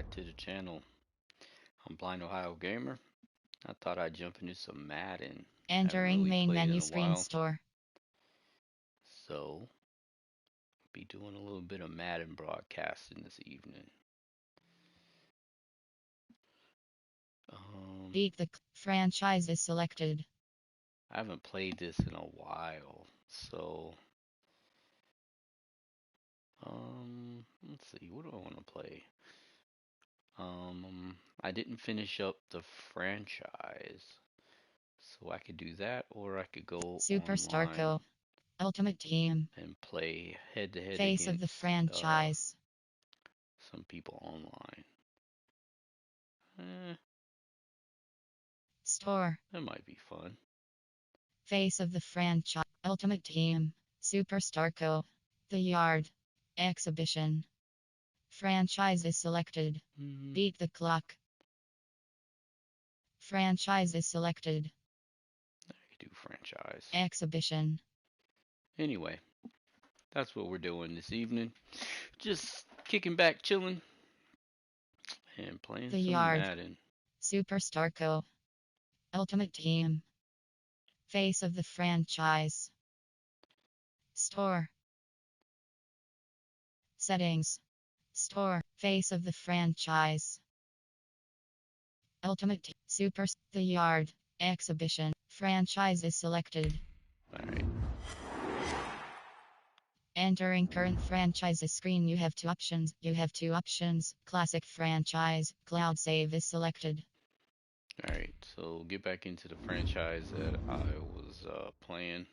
back to the channel. I'm Blind Ohio Gamer. I thought I'd jump into some Madden. Haven't Entering really main played in menu a screen while, store. so be doing a little bit of Madden broadcasting this evening. Beat the franchise is selected. I haven't played this in a while, so let's see, what do I want to play? I didn't finish up the franchise, so I could do that, or I could go Superstar online Co. Ultimate Team. and play head to head Face of the against franchise. some people online. Eh, Store. that might be fun. Face of the franchise. Ultimate Team. Superstar Co. The Yard. Exhibition. Franchise is selected. Mm, Beat the clock. Franchise is selected. I could do franchise. Exhibition. Anyway, that's what we're doing this evening. Just kicking back, chilling, and playing The some Yard. Madden. Superstar Co. Ultimate Team. Face of the franchise. Store. Settings. Store. Face of the franchise. Ultimate Super The Yard. Exhibition. Franchise is selected. Alright, Entering current franchises screen, you have two options. Classic franchise. Cloud save is selected. alright, so get back into the franchise that I was playing.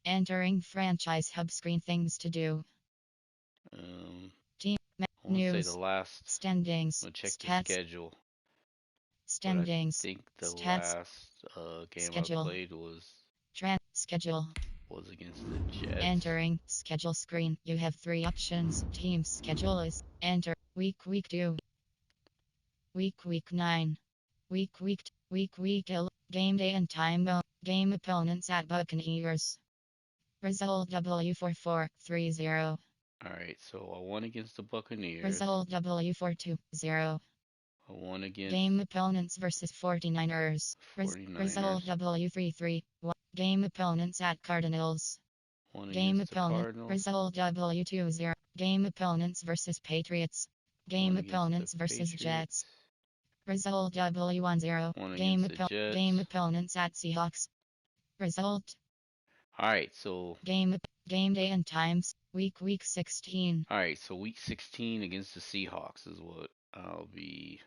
Entering franchise hub screen, things to do. Team I want to say the news. last, Standings. I'm gonna check the Stats. schedule, but I Standings. think the Stats. last game I Schedule. played Schedule. was against the Jets. Entering schedule screen. You have three options. Team schedule is enter week 2, week 9, week 11. Game day and time mode. Game opponents at Buccaneers. Result W4430. Alright, so I won against the Buccaneers. Result W420. I won against Game opponents versus 49ers. Result 49ers. W33. Game opponents at Cardinals. Won Game against the opponent. Cardinals. Result W20. Game opponents versus Patriots. Game Won against the opponents versus Patriots. Jets. Result W10. Won against the Game Jets. opponents at Seahawks. Result. Alright, so Game day and times. Week 16. alright, so week 16 against the Seahawks is what I'll be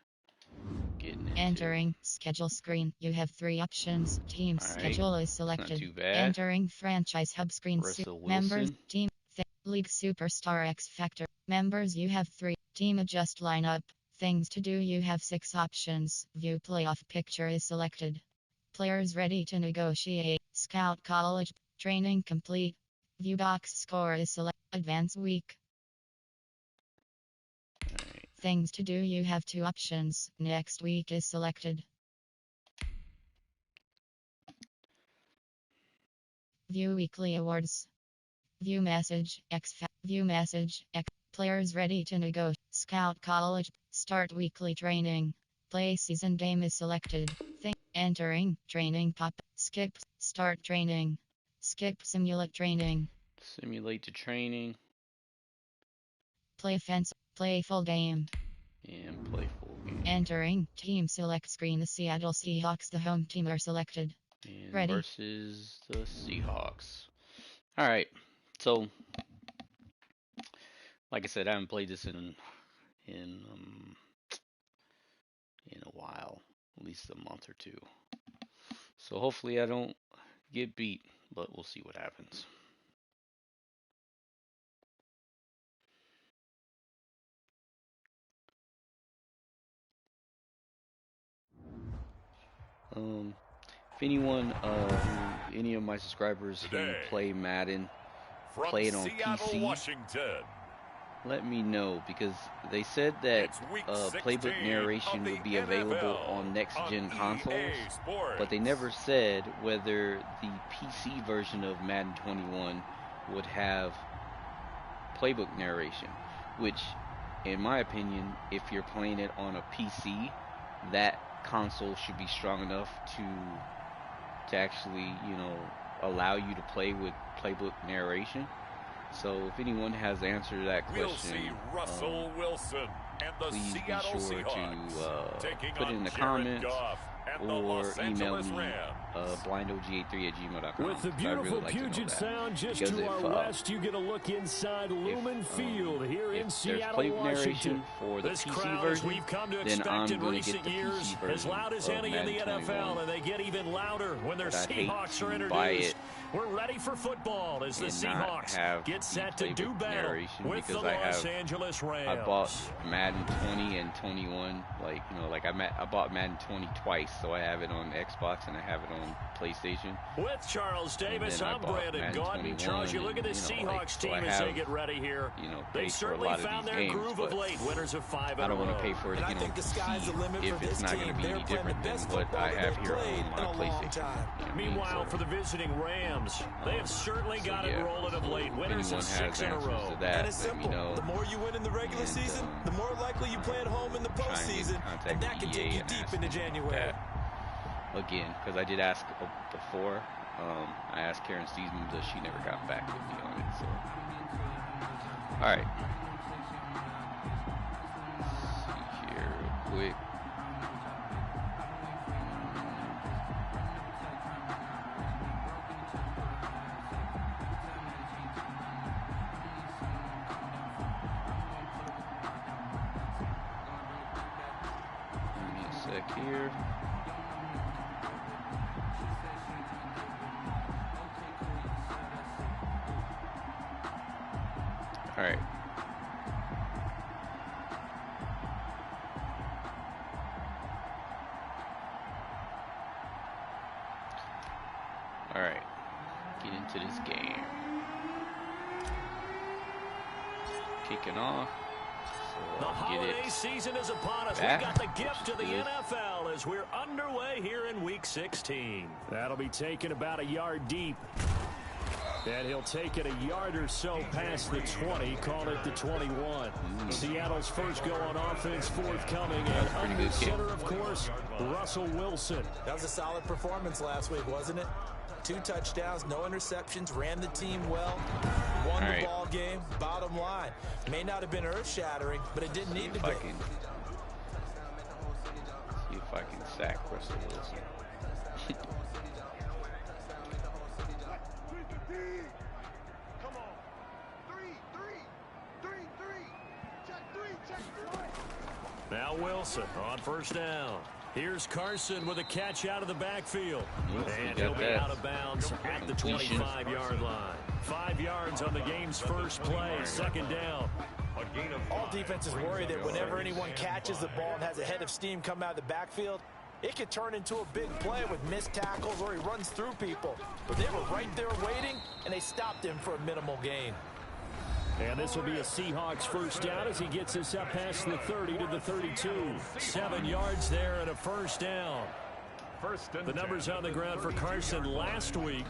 getting into. Entering schedule screen. You have three options. Team Alright, schedule is it's not selected. too bad. Entering franchise hub screen. Russell Members. Wilson. Team. League Superstar X Factor. Members, you have three. Team adjust lineup. Things to do, you have six options. View playoff picture is selected. Players ready to negotiate. Scout college. Training complete. View box score is selected. Advance week. Alright, Things to do, you have two options. Next week is selected. View weekly awards. View message. View message. Players ready to negotiate. Scout college. Start weekly training. Play season game is selected. Entering training pop. Skip. Start training. Skip simulate training. simulate the training Play offense. Play full game. and play full game. Entering team select screen. The Seattle Seahawks, the home team, are selected. And Ready. versus the Seahawks. Alright, so like I said, I haven't played this in in a while, at least a month or two. So hopefully I don't get beat, but we'll see what happens. If anyone, any of my subscribers who play Madden, play it on Seattle, PC, Washington. let me know, because they said that playbook narration would be available on next-gen consoles, but they never said whether the PC version of Madden 21 would have playbook narration, which, in my opinion, if you're playing it on a PC, that console should be strong enough to actually, allow you to play with playbook narration. So if anyone has the answer to that question, please be sure to put it in the comments or email me blindog83@gmail.com. With the beautiful Puget Sound just to our west, you get a look inside Lumen Field here in Seattle, Washington. For the this PC crowd, version, as we've come to then expect I'm in going to get recent the years, PC version as loud as any in the NFL, and they get even louder when their Seahawks are introduced. We're ready for football as the Seahawks get set to do battle with the Los Angeles Rams. I bought Madden 20 and 21, I bought Madden 20 twice, so I have it on Xbox and I have it on PlayStation. With Charles Davis, I'm Brandon Gaudin. Charles, you look at the Seahawks team as they get ready here. They certainly found their groove of late, winners of 5 in a row. I don't want to pay for it, to see if it's not going to be any different than what I have here on my PlayStation. Meanwhile, for the visiting Rams, they have certainly got it rolling of late, winners of 6 in a row. And it's simple. The more you win in the regular season, the more likely you play at home in the postseason, and that can take you deep into January. Again, because I did ask before, I asked Karen Steedman, but she never got back with me on it. So, all right. Let's see here real quick. Give me a sec here. All right. All right. Get into this game. Kicking off. The holiday season is upon us. We've got the gift to the NFL as we're underway here in Week 16. That'll be taken about a yard deep. And he'll take it a yard or so past the 20, call it the 21. Seattle's first go on offense forthcoming, and under center, of course, Russell Wilson. That was a solid performance last week, wasn't it? 2 touchdowns, no interceptions, ran the team well, won the ball game. Bottom line, may not have been earth-shattering, but it didn't need to be. See if I can sack Russell Wilson. Now Wilson on first down. Here's Carson with a catch out of the backfield. And he'll be out of bounds at the 25-yard line. 5 yards on the game's first play, second down. All defenses worry that whenever anyone catches the ball and has a head of steam come out of the backfield, it could turn into a big play with missed tackles or he runs through people. But they were right there waiting, and they stopped him for a minimal gain. And this will be a Seahawks first down as he gets us up past the 30 to the 32. 7 yards there and a first down. The numbers on the ground for Carson last week.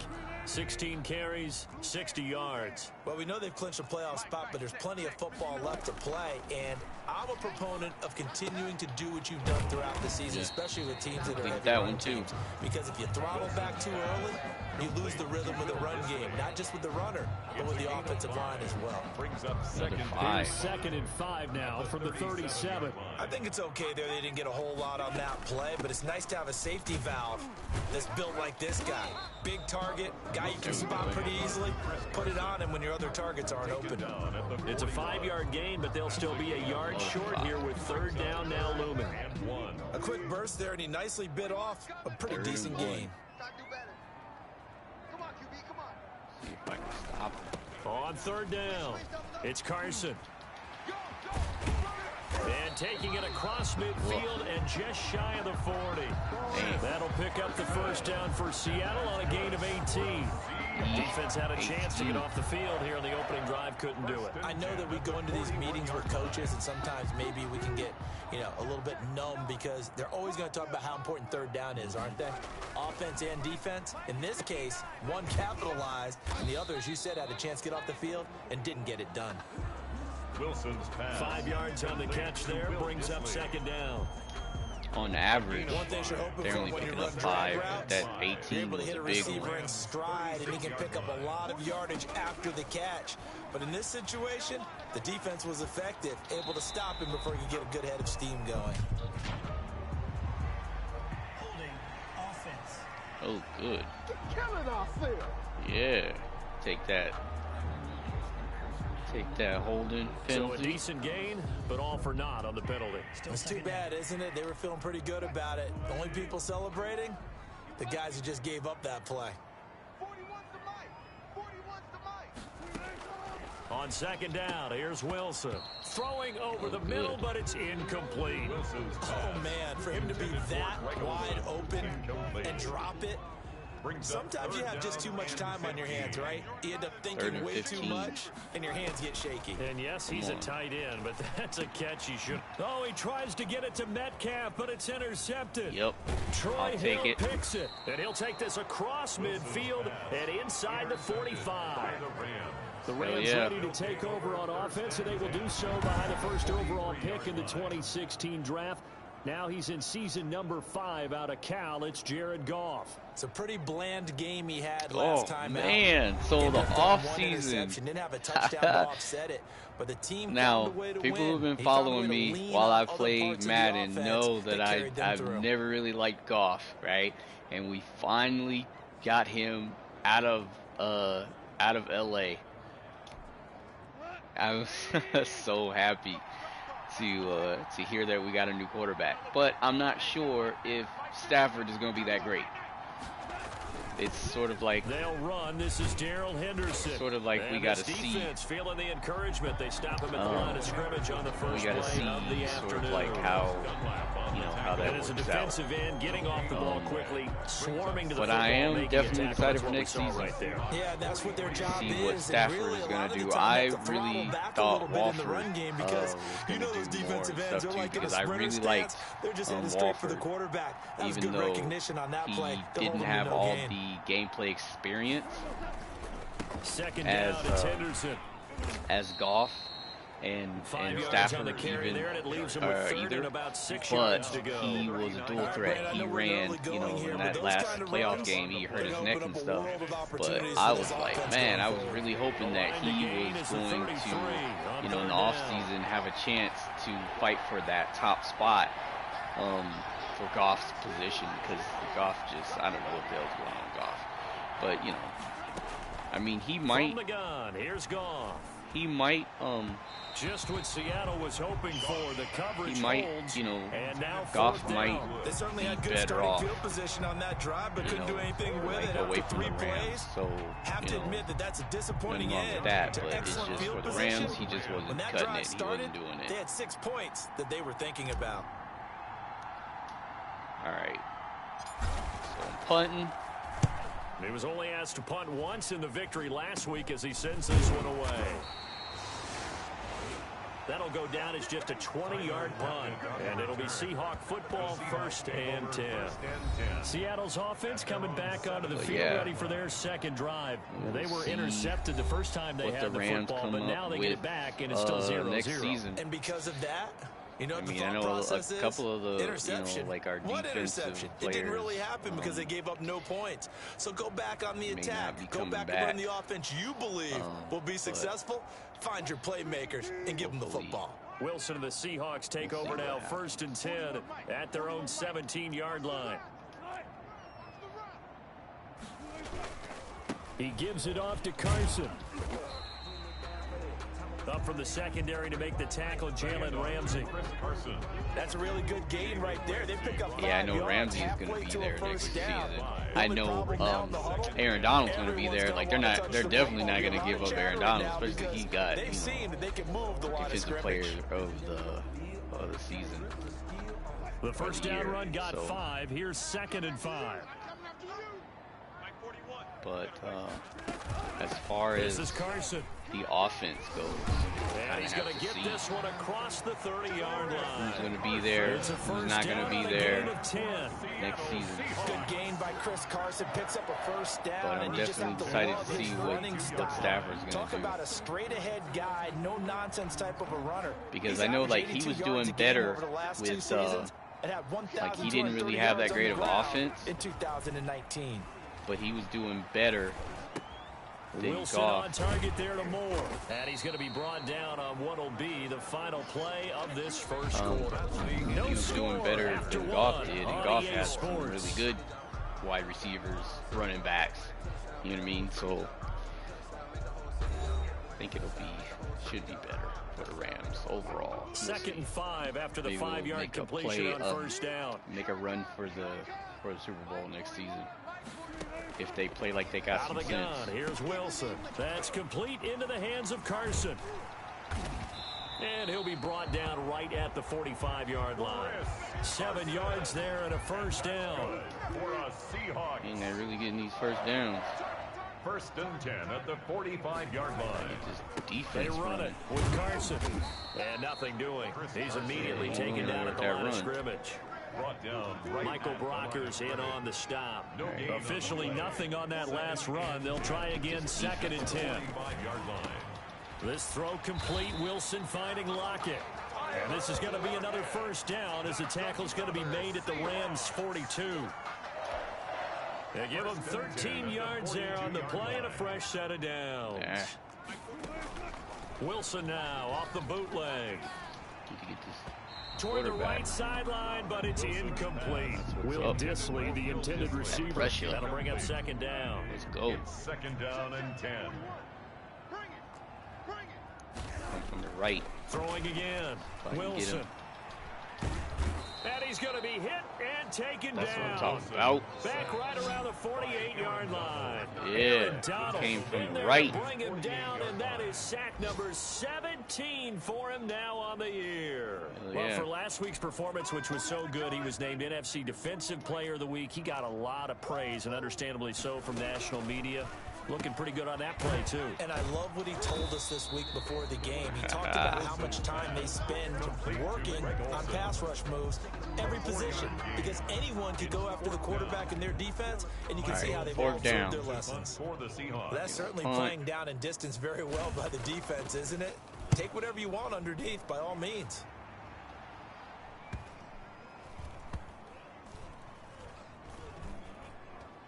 16 carries, 60 yards. Well, we know they've clinched a playoff spot, but there's plenty of football left to play. And I'm a proponent of continuing to do what you've done throughout the season, especially with teams that are heavy run teams. Because if you throttle back too early, you lose the rhythm with the run game, not just with the runner, but with the offensive line as well. Brings up second and 5 now from the 37. I think it's okay there. They didn't get a whole lot on that play, but it's nice to have a safety valve that's built like this guy. Big target, guy you can spot pretty easily. Put it on him when your other targets aren't open. It's a 5-yard gain, but they'll still be a yard short here with third down now looming. A quick burst there, and he nicely bit off a pretty decent gain. See if I can stop him. On third down, it's Carson. And taking it across midfield and just shy of the 40. That'll pick up the first down for Seattle on a gain of 18. Defense had a chance to get off the field here in the opening drive, couldn't do it. I know that we go into these meetings with coaches, and sometimes maybe we can get, a little bit numb because they're always going to talk about how important third down is, aren't they? Offense and defense. In this case, one capitalized, and the other, as you said, had a chance to get off the field and didn't get it done. Wilson's pass. 5 yards on the catch there, brings up second down. On average, they're only picking up 5. That 18 was a big one. In stride, and he can pick up a lot of yardage after the catch. But in this situation, the defense was effective, able to stop him before he could get a good head of steam going. Oh, good. Yeah, take that. Take that holding penalty. So a decent gain, but all for naught on the penalty. It's too bad, isn't it? They were feeling pretty good about it. The only people celebrating, the guys who just gave up that play. On second down, here's Wilson. Throwing over the middle, but it's incomplete. Oh, man, for him to be that wide open and drop it. Sometimes you have just too much time on your hands, right? You end up thinking way too much, and your hands get shaky. And yes, he's a tight end, but that's a catch he should. Oh, he tries to get it to Metcalf, but it's intercepted. Yep. Troy Hill picks it, and he'll take this across midfield and inside the 45. The Rams ready to take over on offense, and they will do so behind the first overall pick in the 2016 draft. Now he's in season number 5 out of Cal. It's Jared Goff. It's a pretty bland game he had last time out. Oh, man. So the offseason. Didn't have a touchdown to offset it, but the team now, found a way to people win. who've been following me while I played Madden know that I've never really liked Goff, right? And we finally got him out of LA. I was so happy to hear that we got a new quarterback, but I'm not sure if Stafford is going to be that great. It's sort of like they'll run. This is Darrell Henderson. Sort of like we got to see. Feeling the encouragement. They stop him at the line of scrimmage on the first play of the sort afternoon. of like how that as a works defensive out. end, getting off the ball quickly, swarming to the but football. I am definitely excited for next season. Right there. Yeah, that's what their job see is. what Stafford is going to do. I really thought Walford because you know those defensive ends are like because I really liked Walford, even though he didn't have all the gameplay experience as Goff and Stafford even either, but he was a dual threat. He ran, in that last playoff game, he hurt his neck and stuff. But I was like, man, I was really hoping that he was going to, in the offseason, have a chance to fight for that top spot for Goff's position, because Goff just, I don't know what the hell's going on with Goff. But, I mean, he might. From the gun, here's Goff. He might, just what Seattle was hoping for. The coverage he might, holds, and now Goff might they certainly had good better off. Field position on that drive, but couldn't do anything with it away after from 3 the Rams. plays. So, have to admit that's a disappointing end. That, to but it's just for the Rams, he just wasn't cutting it. He wasn't doing it. They had 6 points that they were thinking about. All right. So I'm punting. He was only asked to punt once in the victory last week as he sends this one away. That'll go down as just a 20-yard punt, and it'll be Seahawk football, 1st and 10. Seattle's offense coming back onto the field, ready for their second drive. They were intercepted the first time they had the football, but now they get it back, and it's still 0-0. Next season. And because of that, I know a couple of the, like our defensive players. It didn't really happen because they gave up no points. So go back on the attack. Go back and run the offense you believe will be successful. Find your playmakers and give them the football. Wilson and the Seahawks take over now, 1st and 10 at their own 17-yard line. He gives it off to Carson. Up from the secondary to make the tackle, Jalen Ramsey. That's a really good gain right there. They pick up 5 I know Ramsey's going to be there next season. I know Aaron Donald's going to be there. Like they're definitely not going to give up Aaron Donald, especially he got defensive player of the season. The first down run got 5. Here's 2nd and 5. But as far as the offense goes. And he's going to get this one across the 30-yard line. Who's going to be there? Who's not going to be there next season? Good gain by Chris Carson. Picks up a first down. But I'm definitely excited to see what Stafford's going to do. Talk about a straight-ahead guy, no-nonsense type of a runner. Because I know, like, he was doing better with, like, he didn't really have that great of offense in 2019. But he was doing better than Wilson Goff. On target there to Moore. And he's going to be brought down on what will be the final play of this first quarter. He was doing better than Goff did, and Goff has some really good wide receivers, running backs. You know what I mean? So I think should be better for the Rams overall. Second and 5 after the 5-yard completion on first down. Make a run for the Super Bowl next season. If they play like they got some sense. Here's Wilson. That's complete into the hands of Carson. And he'll be brought down right at the 45-yard line. 7 yards there and a first down. And they're really getting these first downs. First and 10 at the 45-yard line. Just defense. They run it with Carson. And nothing doing. He's immediately taken down at the line of scrimmage. Michael Brocker's in on the stop. Officially nothing on that last run. They'll try again, second and 10. This throw complete. Wilson finding Lockett. And this is going to be another first down as the tackle's going to be made at the Rams' 42. They give him 13 yards there on the play and a fresh set of downs. Yeah. Wilson now off the bootleg. Toward the right sideline, but it's incomplete. Will Disley, the intended receiver. That'll bring up second down. Let's go. It's second down and 10. From the right. Throwing again. Wilson. And he's going to be hit and taken down. That's what I'm talking about. Back right around the 48-yard line. Yeah, came from the right. Bring him down, and that is sack number 17 for him now on the year. Well, for last week's performance, which was so good, he was named NFC Defensive Player of the Week. He got a lot of praise, and understandably so, from national media. Looking pretty good on that play, too. And I love what he told us this week before the game. He talked about how much time they spend working on pass rush moves, every position, because anyone could go after the quarterback in their defense, and you can see how they've all observed their lessons. That's certainly playing down in distance very well by the defense, isn't it? Take whatever you want underneath, by all means.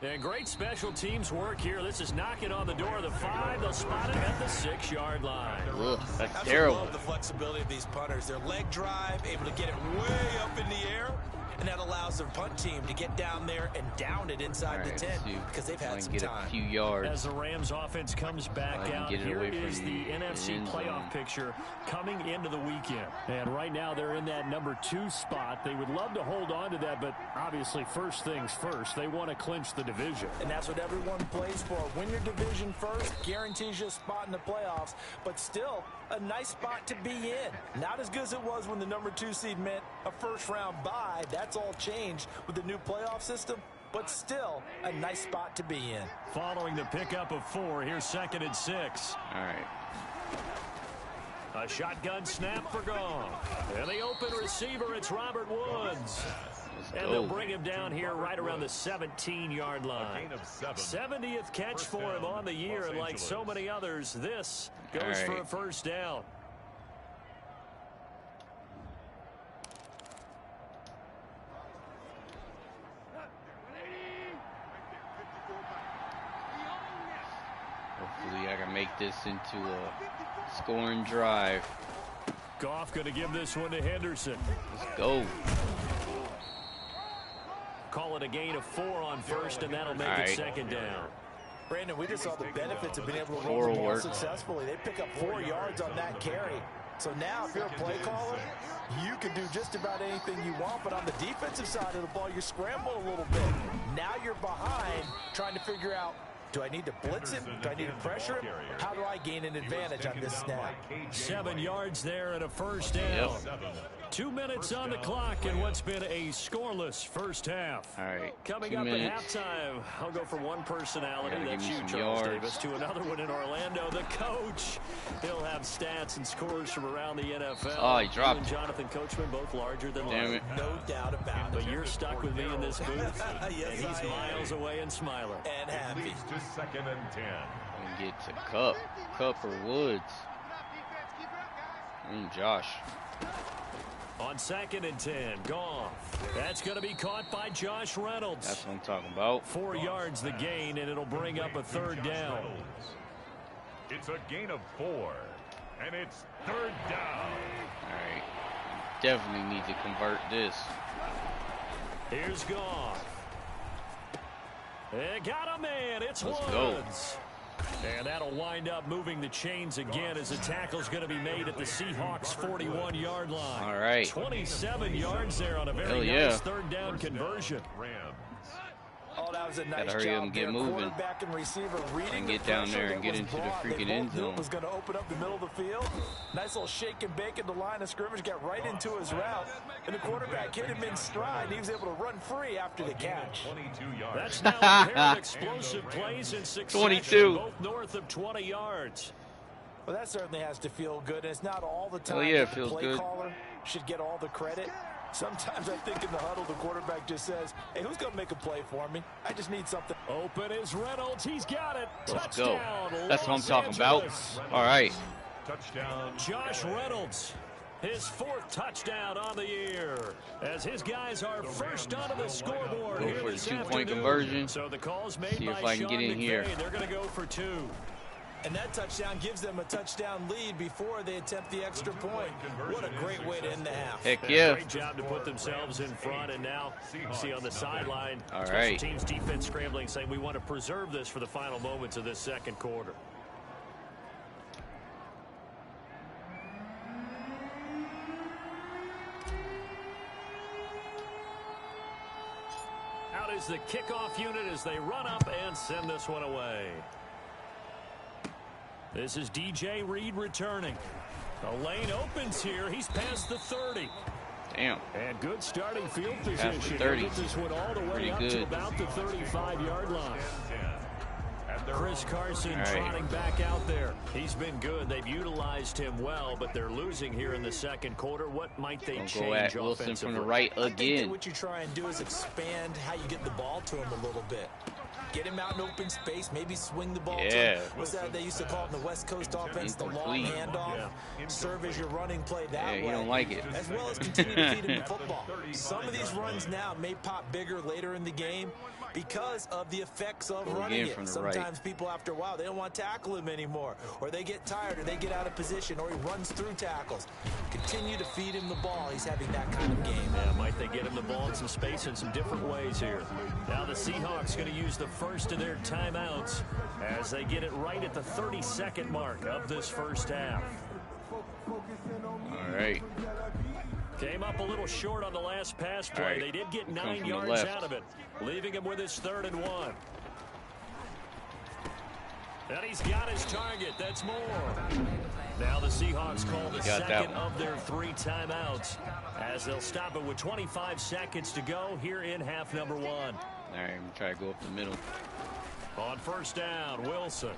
And great special teams work here. This is knocking on the door of the 5. They'll spot it at the 6-yard line. Ugh, that's terrible. I love the flexibility of these punters. Their leg drive, able to get it way up in the air, and that allows their punt team to get down there and down it inside the 10 because they've had some time. A few yards. As the Rams offense comes back out, here is the NFC playoff picture coming into the weekend. And right now they're in that number 2 spot. They would love to hold on to that, but obviously first things first. They want to clinch the division. And that's what everyone plays for. Win your division first, guarantees you a spot in the playoffs, but still a nice spot to be in. Not as good as it was when the number 2 seed meant a first-round bye. That's all changed with the new playoff system, but still a nice spot to be in. Following the pickup of 4, here's second and 6. All right. A shotgun snap for Goff. And the open receiver, it's Robert Woods. And they'll bring him down here right around the 17-yard line. 70th catch for him on the year, and like so many others, this goes for a first down. Hopefully I can make this into a scoring drive. Goff going to give this one to Henderson. Let's go. Call it a gain of 4 on first, and that'll make it second down. Brandon, we just saw the benefits of being able to roll the ball successfully. They pick up 4 yards on that carry. So now, if you're a play caller, you can do just about anything you want. But on the defensive side of the ball, you scramble a little bit. Now you're behind, trying to figure out Do I need to blitz him? Do I need to pressure him? How do I gain an advantage on this snap? 7 yards there and a first down. 2 minutes on the clock in what's been a scoreless first half. All right, coming up at halftime, I'll go from one personality, that's you, Charles Davis, to another one in Orlando. The coach, he'll have stats and scores from around the NFL. Oh, he dropped and Jonathan Coachman, both larger than life. No doubt about it. But you're stuck with me in this booth, yes, and he's miles away and smiling. And happy. To 2nd and 10. And get to Cup or Woods. Josh. On 2nd and 10, Goff. That's going to be caught by Josh Reynolds. That's what I'm talking about. 4 yards the gain, and it'll bring up a third down. It's a gain of 4, and it's 3rd down. All right, definitely need to convert this. Here's Goff. They got a man. It's Let's Woods. go. And that'll wind up moving the chains again as the tackle's going to be made at the Seahawks' 41-yard line. All right. 27 yards there on a very nice third down conversion. Oh, that was a nice Gotta hurry up and get moving. And receiver reading and get down there and get into the freaking end zone. Was going to open up the middle of the field. Nice little shake and bake at the line of scrimmage. Got right into his route. And the quarterback hit him in stride. And he was able to run free after the catch. 22 yards. That's now a pair of explosive plays in succession. 22. Both north of 20 yards. Well, that certainly has to feel good. And it's not all the time. Oh, yeah, it that feels the play good. caller should get all the credit. Sometimes I think in the huddle, the quarterback just says, hey, who's going to make a play for me? I just need something. Open is Reynolds. He's got it. Let's Touchdown. go. That's what I'm Los talking about. Angeles. All right. Touchdown. Josh Reynolds, his 4th touchdown on the year, as his guys are first onto the scoreboard Go here for the this 2-point afternoon. conversion. So the call's made See by if I can Sean get in McVay. here. They're going to go for 2. And that touchdown gives them a touchdown lead before they attempt the extra point. What a great way to end the half. Heck yeah. Great job to put themselves in front, and now you see on the sideline, All special right. teams defense scrambling, saying we want to preserve this for the final moments of this second quarter. Out is the kickoff unit as they run up and send this one away. This is DJ Reed returning. The lane opens here. He's past the 30. Damn. And good starting field Past the position. 30. Gets this one all the way Pretty up good. to about the 35-yard line. Chris Carson right. trotting back out there. He's been good. They've utilized him well, but they're losing here in the second quarter. What might they Gonna change go at Wilson from the right I think that again. what you try and do is expand how you get the ball to him a little bit. Get him out in open space, maybe swing the ball to Yeah. him. What's that they used to call it in the West Coast offense, the long Incomplete. handoff. Serve as your running play that Yeah, way. he don't like it. As well as continue to feed him the football. Some of these runs now may pop bigger later in the game because of the effects of Go running again it. from the Sometimes people, after a while, they don't want to tackle him anymore, or they get tired, or they get out of position, or he runs through tackles. Continue to feed him the ball. He's having that kind of game. Yeah, might they get him the ball in some space in some different ways here. Now the Seahawks going to use the first of their timeouts as they get it right at the 32nd mark of this first half. All right. Came up a little short on the last pass play. All right. They did get Come 9 from the yards left. out of it, leaving him with his 3rd and 1. And he's got his target. That's more. Now the Seahawks call the second of their 3 timeouts as they'll stop it with 25 seconds to go here in half number 1. All right, I'm going to try to go up the middle. On first down, Wilson.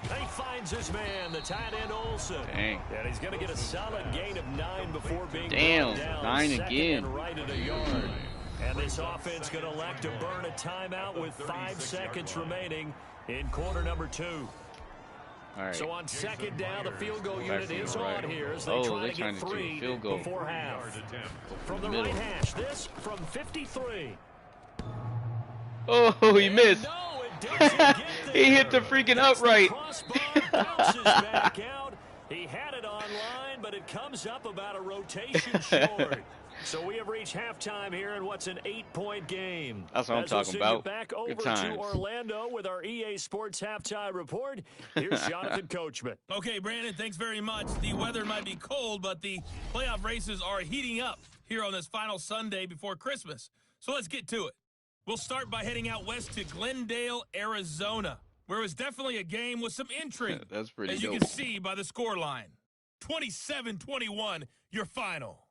He finds his man, the tight end Olsen. Dang. And he's going to get a solid gain of 9 before being Damn, brought down. 9 Second again. and right at a yard. And this offense going to elect to burn a timeout with 5 seconds remaining in quarter number 2. All right. So on second down, the field goal unit from the is right. on here as they Oh, try they're to trying get to do a 3 field goal. before half. From the Middle. right hash, this from 53. Oh, he missed. No, it doesn't get He hit the there. freaking That's the upright. crossbar, bounces back out. He had it online, but it comes up about a rotation short. So we have reached halftime here in what's an 8-point game. That's what I'm As we'll talking send about. you back over Good times. to Orlando with our EA Sports halftime report. Here's Jonathan Coachman. Okay, Brandon, thanks very much. The weather might be cold, but the playoff races are heating up here on this final Sunday before Christmas. So let's get to it. We'll start by heading out west to Glendale, Arizona, where it was definitely a game with some intrigue. That's pretty as dope. You can see by the scoreline. 27-21, your final.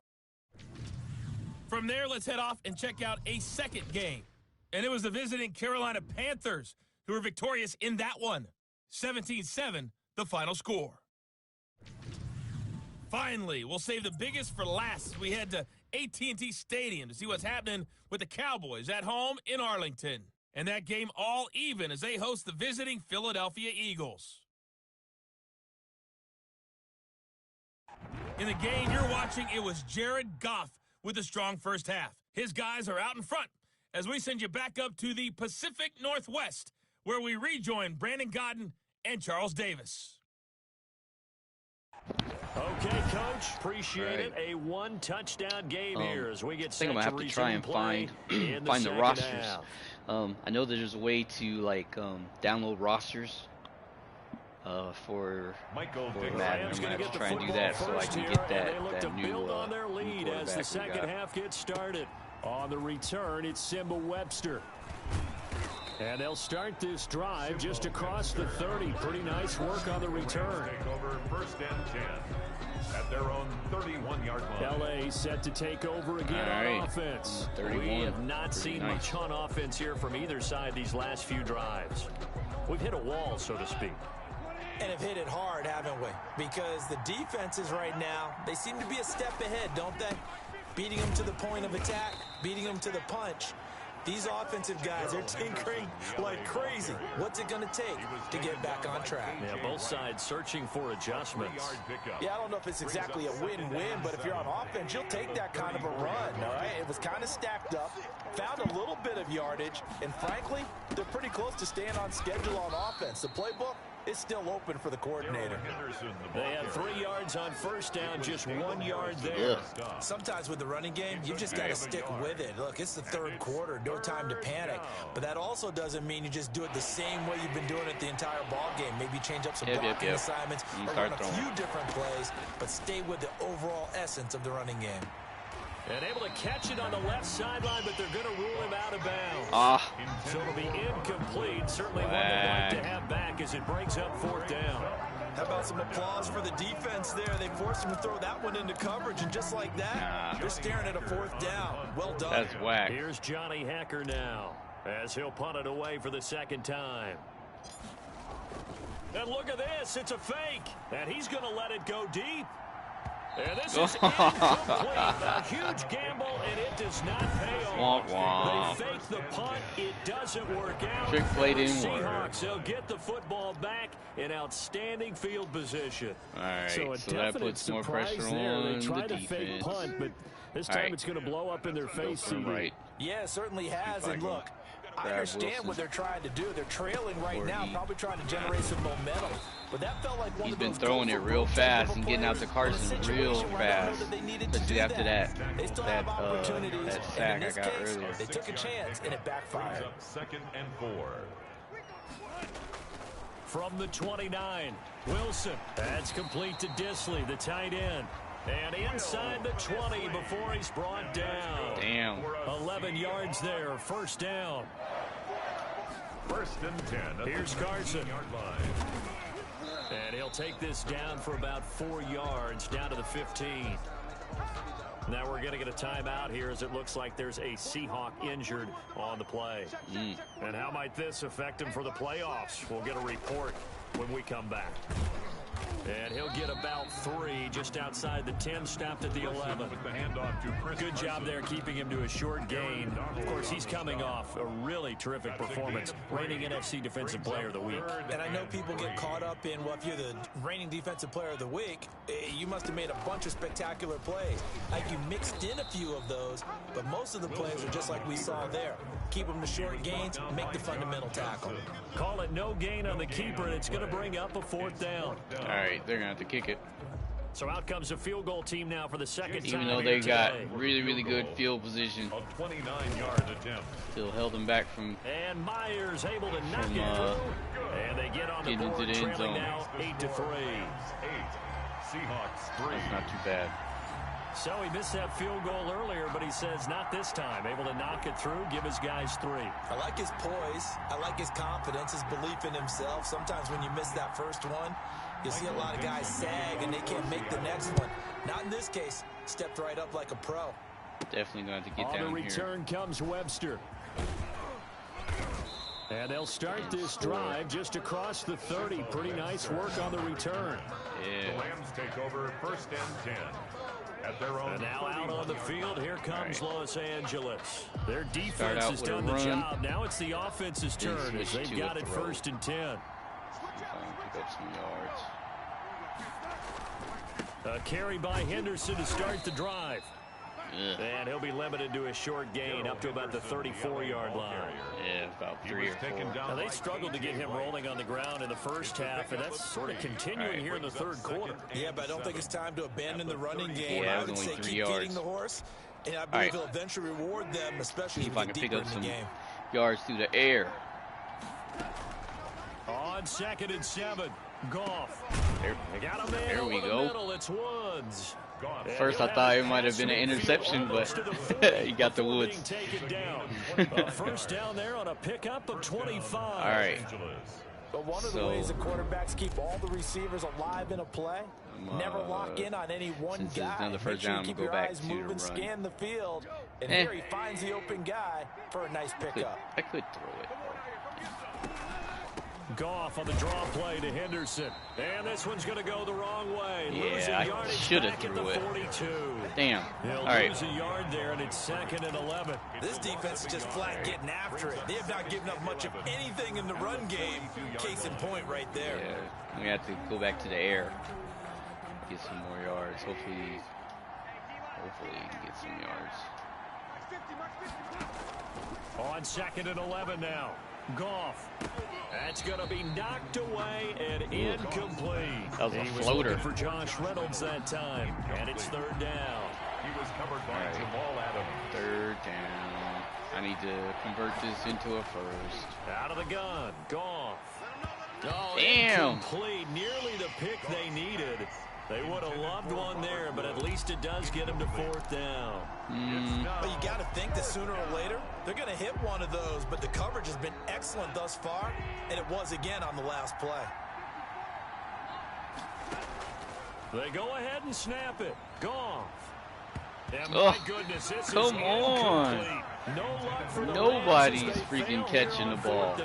From there, let's head off and check out a second game. And it was the visiting Carolina Panthers who were victorious in that one. 17-7, the final score. Finally, we'll save the biggest for last as we head to AT&T Stadium to see what's happening with the Cowboys at home in Arlington. And that game all even as they host the visiting Philadelphia Eagles. In the game you're watching, it was Jared Goff with a strong first half. His guys are out in front as we send you back up to the Pacific Northwest, where we rejoin Brandon Godden and Charles Davis. Okay, Coach, appreciate it. A one-touchdown game here as we get set to I think I'm gonna have to try and find the rosters. I know there's a way to download rosters for Madden. I'm gonna have to try and do that so I can get that new on their lead as the second half gets started. On the return, it's Simba Webster. And they'll start this drive just across the 30. Pretty nice work on the return. Take over first and 10 at their own 31-yard line. LA set to take over again on offense. We have not seen much on offense here from either side these last few drives. We've hit a wall, so to speak. And have hit it hard, haven't we? Because the defenses right now, they seem to be a step ahead, don't they? Beating them to the point of attack, beating them to the punch. These offensive guys are tinkering like crazy. What's it going to take to get back on track? Yeah, both sides searching for adjustments. Yeah, I don't know if it's exactly a win-win, but if you're on offense, you'll take that kind of a run, all right? It was kind of stacked up, found a little bit of yardage, and frankly, they're pretty close to staying on schedule on offense. The playbook is still open for the coordinator. They have 3 yards on first down, just 1 yard there. Sometimes with the running game, you just got to stick with it. Look, it's the third quarter, no time to panic. But that also doesn't mean you just do it the same way you've been doing it the entire ball game. Maybe change up some blocking assignments or run a few different plays, but stay with the overall essence of the running game. And able to catch it on the left sideline, but they're going to rule him out of bounds. So it'll be incomplete. Certainly one they'd like to have back as it breaks up fourth down. How about some applause for the defense there? They forced him to throw that one into coverage, and just like that, they're staring at a fourth down. Well done. That's whack. Here's Johnny Hacker now as he'll punt it away for the second time. And look at this. It's a fake. And he's going to let it go deep. And this is incomplete. A huge gamble, and it does not pay off. They fake the punt. It doesn't work out. Trick play didn't work. Seahawks, they'll get the football back in outstanding field position. All right, so that puts more pressure on They try the to fake punt, but this time it's going to blow up in their face, CD. Right. Yeah, it certainly has. And look, I understand what they're trying to do. They're trailing right now, probably trying to generate some momentum. But that felt like one He's of been those throwing it real fast and getting out to Carson real fast. Especially after that sack I got earlier. They took a chance and it backfired. Second and 4. From the 29, Wilson. That's complete to Disley, the tight end. And inside the 20 before he's brought down. Damn. 11 yards there, first down. First and 10. Here's Carson. And he'll take this down for about 4 yards, down to the 15. Now we're going to get a timeout here as it looks like there's a Seahawk injured on the play. And how might this affect him for the playoffs? We'll get a report when we come back. And he'll get about 3 just outside the 10, stopped at the 11. Good job there keeping him to a short gain. Of course, he's coming off a really terrific performance, reigning NFC Defensive Player of the Week. And I know people get caught up in, well, if you're the reigning Defensive Player of the Week, you must have made a bunch of spectacular plays. Like you mixed in a few of those, but most of the plays are just like we saw there. Keep them to short gains, make the fundamental tackle. Call it no gain on the keeper, and it's going to bring up a fourth down. All right, they're going to have to kick it. So out comes a field goal team now for the second time. Even though they got really, really good field position. A 29-yard attempt. Still held them back from and Myers able to knock it through. And they get on the board, trailing now 8-3. Seahawks 3. That's not too bad. So he missed that field goal earlier, but he says not this time. Able to knock it through, give his guys 3. I like his poise. I like his confidence, his belief in himself. Sometimes when you miss that first one, you see a lot of guys sag and they can't make the next one. Not in this case. Stepped right up like a pro. Definitely going to get down here. On the return comes Webster. And they'll start this drive just across the 30. Pretty nice work on the return. Yeah. The Rams take over 1st and 10. At their own and now out on the field, here comes Los Angeles. Their Start defense out has with a done the run. job. Now it's the offense's turn as they've got it 1st and 10. Pick up some yards. A carry by Henderson to start the drive. Ugh. And he'll be limited to a short gain up to about the 34-yard line. Yeah, about 3 or 4. Now, they struggled to get him rolling on the ground in the first half, and that's sort of continuing here in the third quarter. Yeah, but I don't think it's time to abandon the running game. Yeah, I would say keep feeding the horse, and I believe he'll eventually reward them, especially if I can pick up some yards through the air. On 2nd and 7, Goff. There we go. Middle, it's Woods. First, I thought it might have been an interception, but he got the Woods. First down there on a pickup of 25. All right. But one of the ways the quarterbacks keep all the receivers alive in a play, never lock in on any one guy. Make sure you keep your eyes moving, scan the field, and here he finds the open guy for a nice pickup. I could throw it. Goff on the draw play to Henderson. And this one's going to go the wrong way. Yeah, I should have threw it. 42. Damn. He'll All right. lose a yard there, and it's 2nd and 11. This defense is just flat getting after it. They have not given up much of anything in the run game. Case in point right there. Yeah, we have to go back to the air. Get some more yards. Hopefully he can get some yards. On 2nd and 11 now. Goff. That's going to be knocked away and incomplete. That was a he was floater. looking for Josh Reynolds that time, and it's 3rd down. He was covered by Jamal Adams. 3rd down. I need to convert this into a first. Out of the gun, Goff. Oh, damn. Incomplete. Nearly the pick they needed. They would have loved one there, but at least it does get them to 4th down. But you got to think that sooner or later, they're going to hit one of those, but the coverage has been excellent thus far, and it was again on the last play. They go ahead and snap it. Goff. And my goodness, this come is on. No luck for the Nobody's Rams. freaking catching the ball.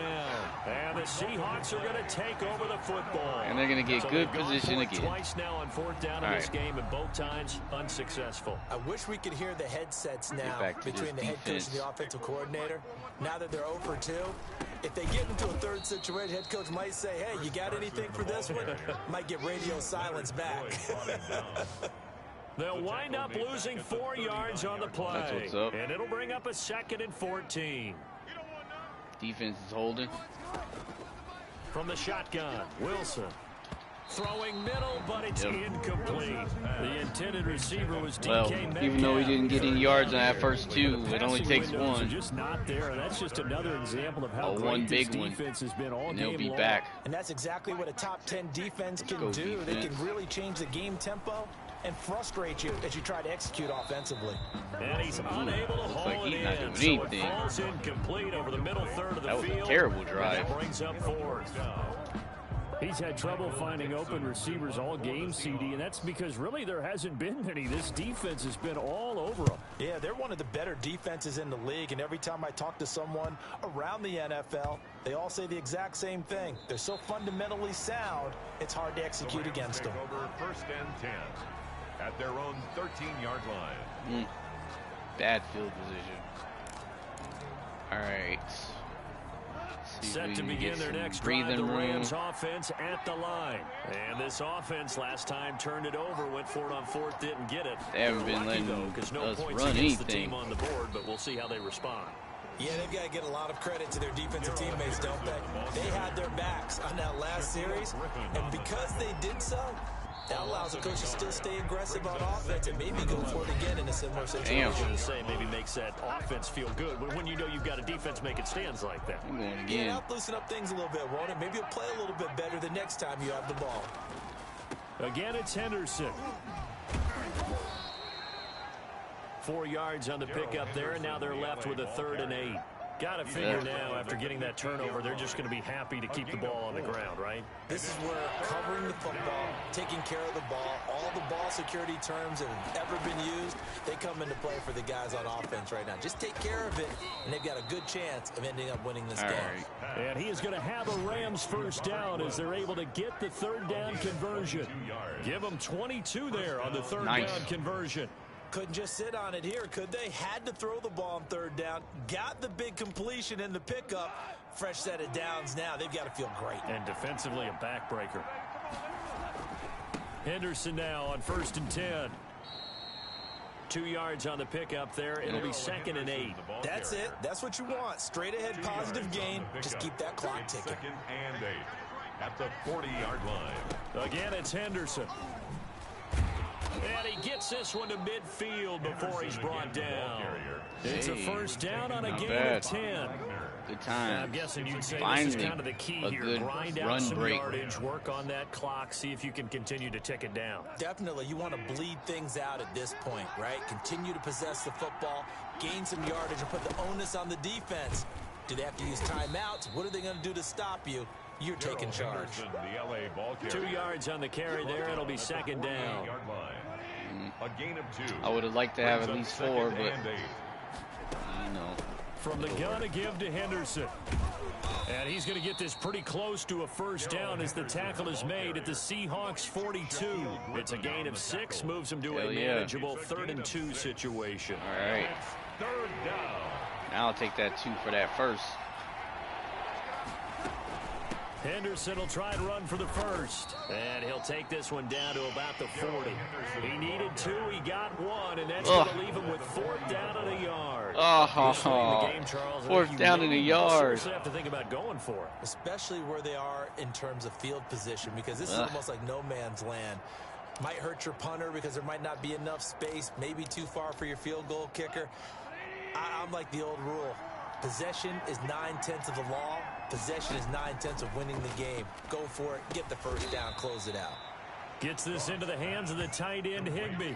And the Seahawks are going to take over the football. And they're going to get good position again. Twice now on 4th down in this game, and both times unsuccessful. I wish we could hear the headsets now between the head coach and the offensive coordinator. Now that they're 0 for 2, if they get into a 3rd situation, head coach might say, hey, you got anything for this one? Might get radio silence back. They'll wind up losing 4 yards on the play. That's what's up. And it'll bring up a 2nd and 14. Defense is holding. From the shotgun, Wilson. Throwing middle, but it's incomplete. The intended receiver was DK Metcalf. Even though he didn't get any yards on that first 2, it only takes 1. Just not there. And that's just another example of how one great this big one, defense has been all and game they'll be long. back. And that's exactly what a top 10 defense can do. Defense. They can really change the game tempo and frustrate you as you try to execute offensively. And he's unable to hold it in, so it falls incomplete over the middle third of the field. That was a terrible drive. And that brings up 4th. He's had trouble finding open receivers all game, CD, and that's because really there hasn't been any. This defense has been all over them. Yeah, they're one of the better defenses in the league, and every time I talk to someone around the NFL, they all say the exact same thing. They're so fundamentally sound, it's hard to execute against them. Over 1st and 10 at their own 13-yard line. Bad field position. All right. Set to begin their next drive, the Rams offense at the line. And this offense last time turned it over, went for it on 4th, didn't get it. They haven't been letting because no us points run against anything. the team on the board, but we'll see how they respond. Yeah, they've got to get a lot of credit to their defensive teammates, don't they? They had their backs on that last series, and because they did so, that allows the coach to still stay aggressive on offense and maybe go for it again in a similar situation. I was going to say, maybe makes that offense feel good when you know you've got a defense making stands like that. Yeah, help loosen up things a little bit, won't it? Maybe you'll play a little bit better the next time you have the ball. Again, it's Henderson. 4 yards on the pickup there, and now they're left with a 3rd and 8. Got to figure now, after getting that turnover, they're just going to be happy to keep the ball on the ground, right? This is where covering the football, taking care of the ball, all the ball security terms that have ever been used, they come into play for the guys on offense right now. Just take care of it, and they've got a good chance of ending up winning this game. And he is going to have a Rams first down as they're able to get the 3rd down conversion. Give them 22 there on the 3rd down conversion. Couldn't just sit on it here, could they? Had to throw the ball on 3rd down. Got the big completion in the pickup. Fresh set of downs now. They've got to feel great. And defensively, a backbreaker. Henderson now on 1st and 10. 2 yards on the pickup there. It'll be 2nd and 8. That's it. That's what you want. Straight ahead positive gain. Just keep that clock ticking. 2nd and 8 at the 40-yard line. Again, it's Henderson. And he gets this one to midfield before he's brought down. It's a first down on a gain of 10. Good time. I'm guessing you'd say Finally, this is kind of the key here. good Grind out run some break. yardage, work on that clock, see if you can continue to tick it down. Definitely, you want to bleed things out at this point, right? Continue to possess the football, gain some yardage, and put the onus on the defense. Do they have to use timeouts? What are they going to do to stop you? You're taking charge. 2 yards on the carry there. It'll be 2nd down. A gain of 2. I would have liked to have at least 4, but you know. From the gun to give to Henderson. And he's going to get this pretty close to a first down as the tackle is made at the Seahawks 42. It's a gain of 6, moves him to a manageable 3rd and 2 situation. All right. 3rd down. Now I'll take that 2 for that first. Henderson will try and run for the first. And he'll take this one down to about the 40. He needed 2, he got 1, and that's going to leave him with 4th down and a yard. Fourth down and a yard. You have to think about going for it. Especially where they are in terms of field position, because this is almost like no man's land. Might hurt your punter because there might not be enough space, maybe too far for your field goal kicker. I'm like the old rule. Possession is 9/10 of the law. Possession is 9/10 of winning the game. Go for it. Get the first down. Close it out. Gets this into the hands of the tight end, Higbee.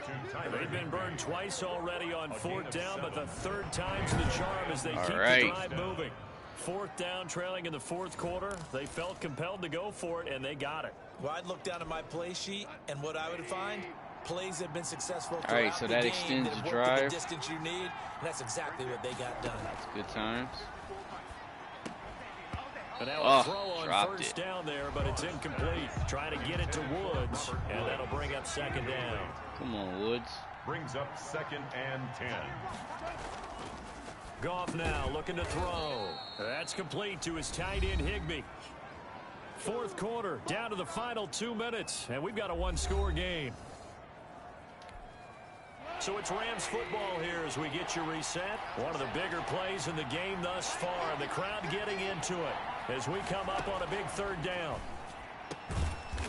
They've been burned twice already on 4th down, but the 3rd time's the charm as they keep the drive moving. 4th down, trailing in the 4th quarter. They felt compelled to go for it, and they got it. Well, I'd look down at my play sheet, and what I would find, plays have been successful throughout All right, so that the extends game, the drive. The distance you need, and that's exactly what they got done. That's good times. And now a throw on first down there, but it's incomplete. Trying to get it to Woods, and that'll bring up 2nd down. Come on, Woods. Brings up 2nd and 10. Goff now looking to throw. That's complete to his tight end, Higbee. 4th quarter, down to the final 2 minutes, and we've got a 1-score game. So it's Rams football here as we get you reset. One of the bigger plays in the game thus far, and the crowd getting into it as we come up on a big 3rd down.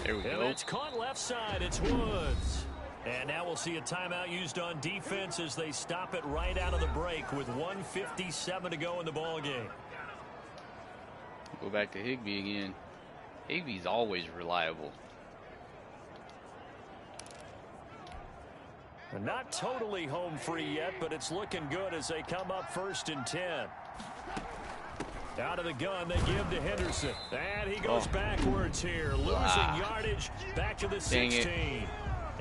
There we go. And it's caught left side. It's Woods. And now we'll see a timeout used on defense as they stop it right out of the break with 1:57 to go in the ball game. Go back to Higbee again. Higbee's always reliable. Not totally home free yet, but it's looking good as they come up 1st and 10. Out of the gun, they give to Henderson. And he goes backwards here, losing yardage back to the 16.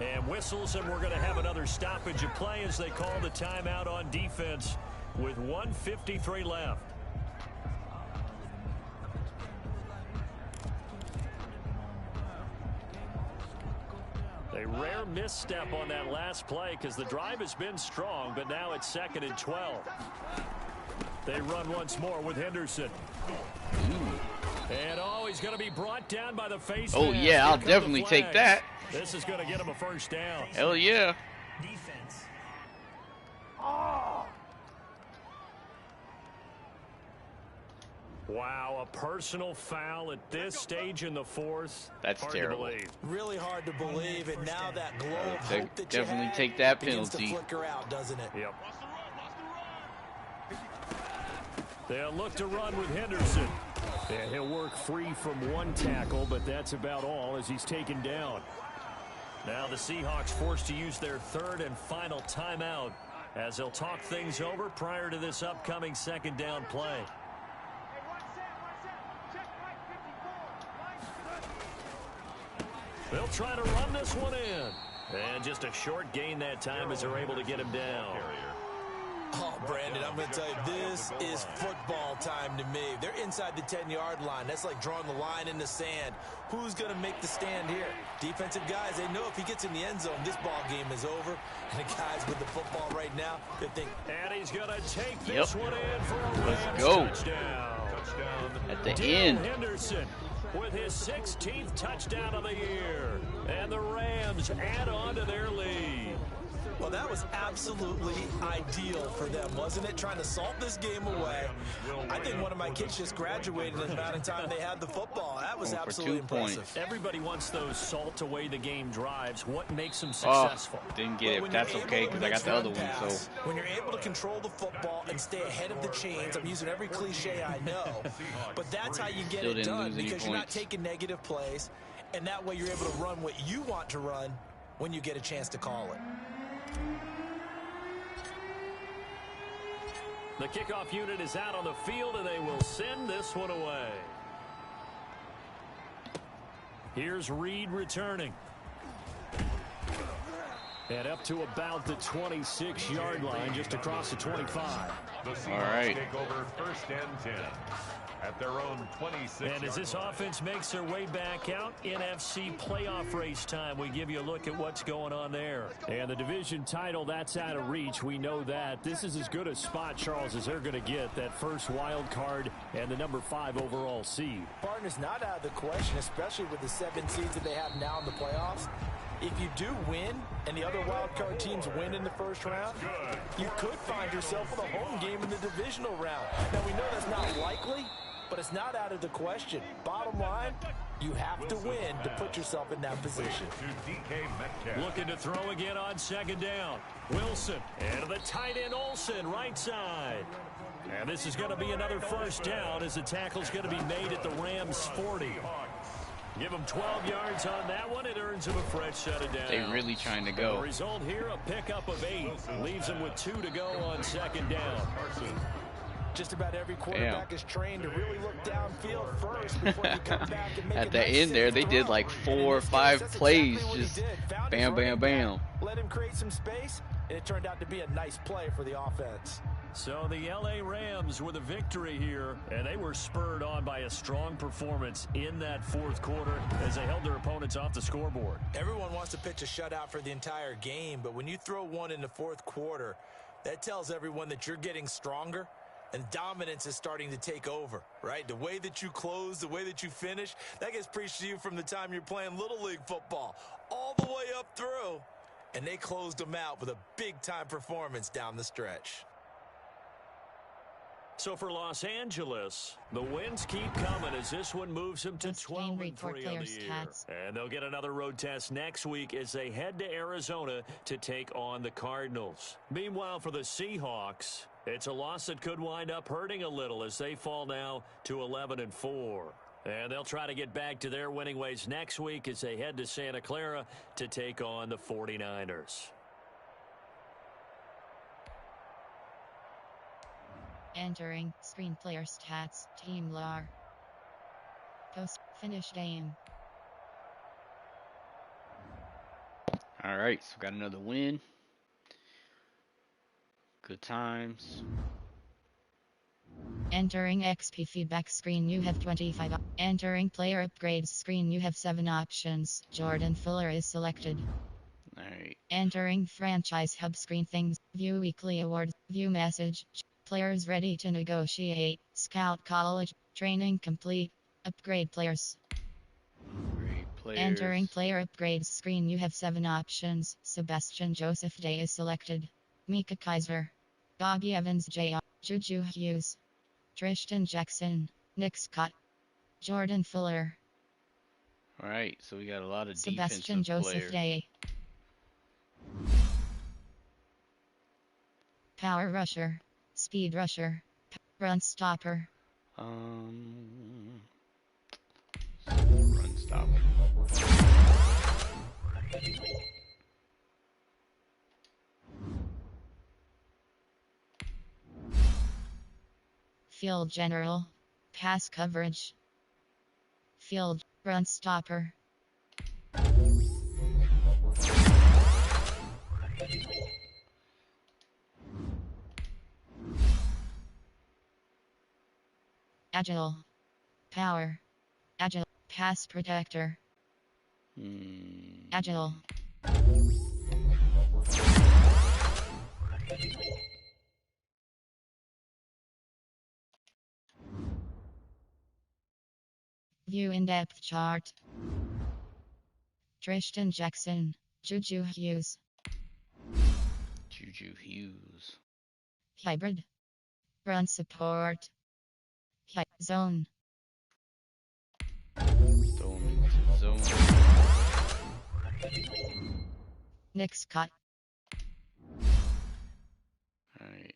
And whistles, and we're going to have another stoppage of play as they call the timeout on defense with 1:53 left. A rare misstep on that last play because the drive has been strong, but now it's 2nd and 12. They run once more with Henderson. And he's going to be brought down by the face mask. Yeah, I'll definitely take that. This is going to get him a first down. Hell yeah. Defense. Wow, a personal foul at this stage in the 4th. That's hard terrible. To believe. Really hard to believe, and now that glow of hope that definitely you had take that begins penalty. to flicker out, doesn't it? Yep. They'll look to run with Henderson. And he'll work free from one tackle, but that's about all as he's taken down. Now the Seahawks forced to use their 3rd and final timeout as they'll talk things over prior to this upcoming second down play. They'll try to run this one in. And just a short gain that time as they're able to get him down. Oh, Brandon, I'm going to tell you, this is football time to me. They're inside the 10-yard line. That's like drawing the line in the sand. Who's going to make the stand here? Defensive guys, they know if he gets in the end zone, this ball game is over. And the guys with the football right now, they think. And he's going to take this one in for a Let's go. touchdown. At the end. Henderson with his 16th touchdown of the year. And the Rams add on to their lead. Well, that was absolutely ideal for them, wasn't it? Trying to salt this game away. I think one of my kids just graduated in the amount of time they had the football. That was absolutely impressive. Everybody wants those salt away the game drives. What makes them successful? Didn't get it. That's okay because I got the other one. So when you're able to control the football and stay ahead of the chains, I'm using every cliche I know, but that's how you get it done because you're not taking negative plays, and that way you're able to run what you want to run when you get a chance to call it. The kickoff unit is out on the field, and they will send this one away. Here's Reed returning. And up to about the 26-yard line, just across the 25. All right. Take over 1st and 10 at their own 26. And as this offense makes their way back out, NFC Playoff Race time. We give you a look at what's going on there. And the division title, that's out of reach. We know that. This is as good a spot, Charles, as they're going to get. That first wild card and the number 5 overall seed. Partner's not out of the question, especially with the 7 seeds that they have now in the playoffs. If you do win and the other wild card teams win in the first round, you could find yourself with a home game in the divisional round. Now, we know that's not likely, but it's not out of the question. Bottom line, you have to win to put yourself in that position. Looking to throw again on second down. Wilson and the tight end Olsen right side. And this is going to be another first down as the tackle's going to be made at the Rams 40. Give him 12 yards on that one. It earns him a fresh set of downs. They really trying to go. The result here, a pickup of 8. Leaves him with 2 to go on second down. Just about every quarterback is trained to really look downfield first before you come back and make at the end there, they did like 4 or 5 plays. Just bam, bam, bam. Let him create some space, and it turned out to be a nice play for the offense. So the L.A. Rams with a victory here, and they were spurred on by a strong performance in that fourth quarter as they held their opponents off the scoreboard. Everyone wants to pitch a shutout for the entire game, but when you throw one in the fourth quarter, that tells everyone that you're getting stronger and dominance is starting to take over, right? The way that you close, the way that you finish, that gets preached to you from the time you're playing Little League football all the way up through, and they closed them out with a big-time performance down the stretch. So for Los Angeles, the wins keep coming as this one moves them to 12-3 on the year. And they'll get another road test next week as they head to Arizona to take on the Cardinals. Meanwhile, for the Seahawks, it's a loss that could wind up hurting a little as they fall now to 11-4. And they'll try to get back to their winning ways next week as they head to Santa Clara to take on the 49ers. Entering screen player stats, team LAR. Post finish game. All right, so got another win. Good times. Entering XP feedback screen, you have 25. Entering player upgrades screen, you have 7 options. Jordan Fuller is selected. All right. Entering franchise hub screen, things. View weekly awards. View message. Players ready to negotiate. Scout college. Training complete. Upgrade players. Entering player upgrades screen, you have 7 options. Sebastian Joseph Day is selected. Mika Kaiser. Bobby Evans Jr. Juju Hughes. Tristan Jackson. Nick Scott. Jordan Fuller. All right, so we got a lot of Sebastian defensive Joseph players. Day. Power rusher. Speed rusher. Run stopper. Run stopper. Field general. Pass coverage. Field run stopper. Agile. Power. Agile. Pass protector. Agile. View in-depth chart. Tristan Jackson. Juju Hughes. Juju Hughes. Hybrid. Run support. Zone. Throw him into zone. Nick Scott. Alright.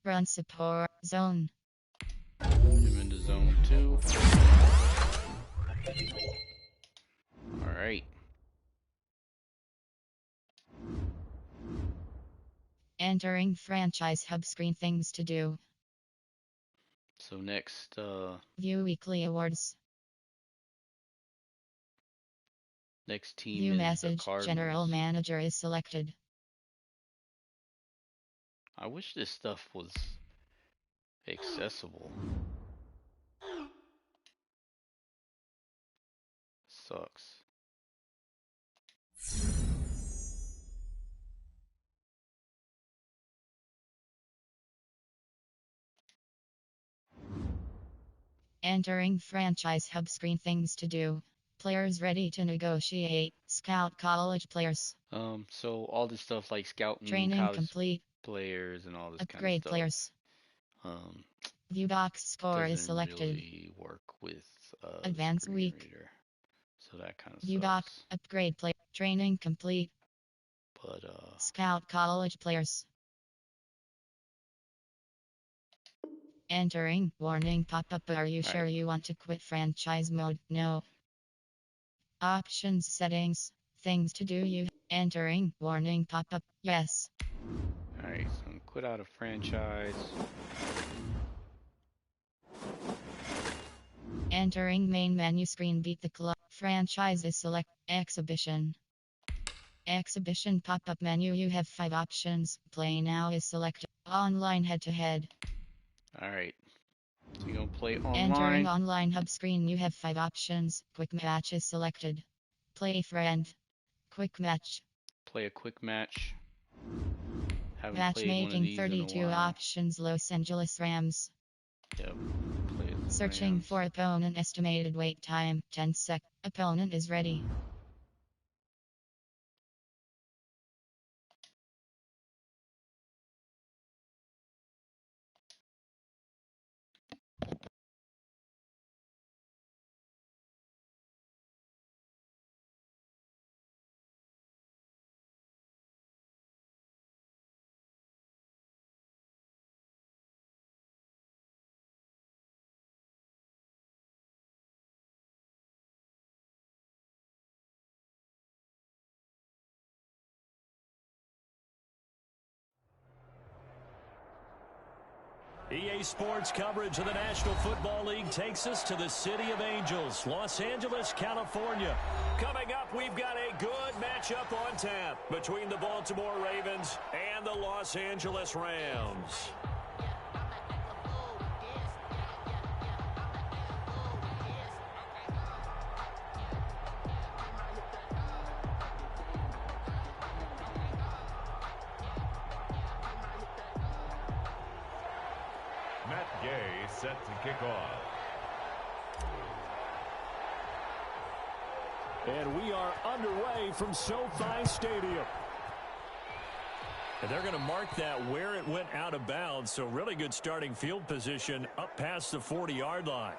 Run support. Zone. Him into zone 2. Alright. Entering franchise hub screen things to do. So next, View weekly awards. next team View is message. the Cardinals. General manager is selected. I wish this stuff was accessible. Sucks. Entering franchise hub screen things to do. Players ready to negotiate. Scout college players. So all this stuff like scouting Training college complete. players and all this Upgrade kind of stuff. players. View box score is selected. Really work with Advanced screen week. reader. So that kind of View sucks. box. Upgrade player. Training complete. But Scout college players. Entering. Warning pop-up. Are you sure you want to quit franchise mode? No. Options settings. Things to do. You entering. Warning pop-up. Yes. Alright, so I'm quit out of franchise. Entering main menu screen. Beat the club. Franchise is select. Exhibition. Exhibition pop-up menu. You have 5 options. Play now is selected. Online head-to-head. Alright. So you're gonna play online. Entering online hub screen. You have 5 options. Quick match is selected. Play friend. Quick match. Play a quick match. Haven't Matchmaking. played one of these 32 in a while. options. Los Angeles Rams. Yep. Play the Searching Rams. for opponent. Estimated wait time 10 sec. Opponent is ready. EA Sports coverage of the National Football League takes us to the City of Angels, Los Angeles, California. Coming up, we've got a good matchup on tap between the Baltimore Ravens and the Los Angeles Rams. Set to kick off. And we are underway from SoFi Stadium. And they're going to mark that where it went out of bounds. So really good starting field position up past the 40-yard line.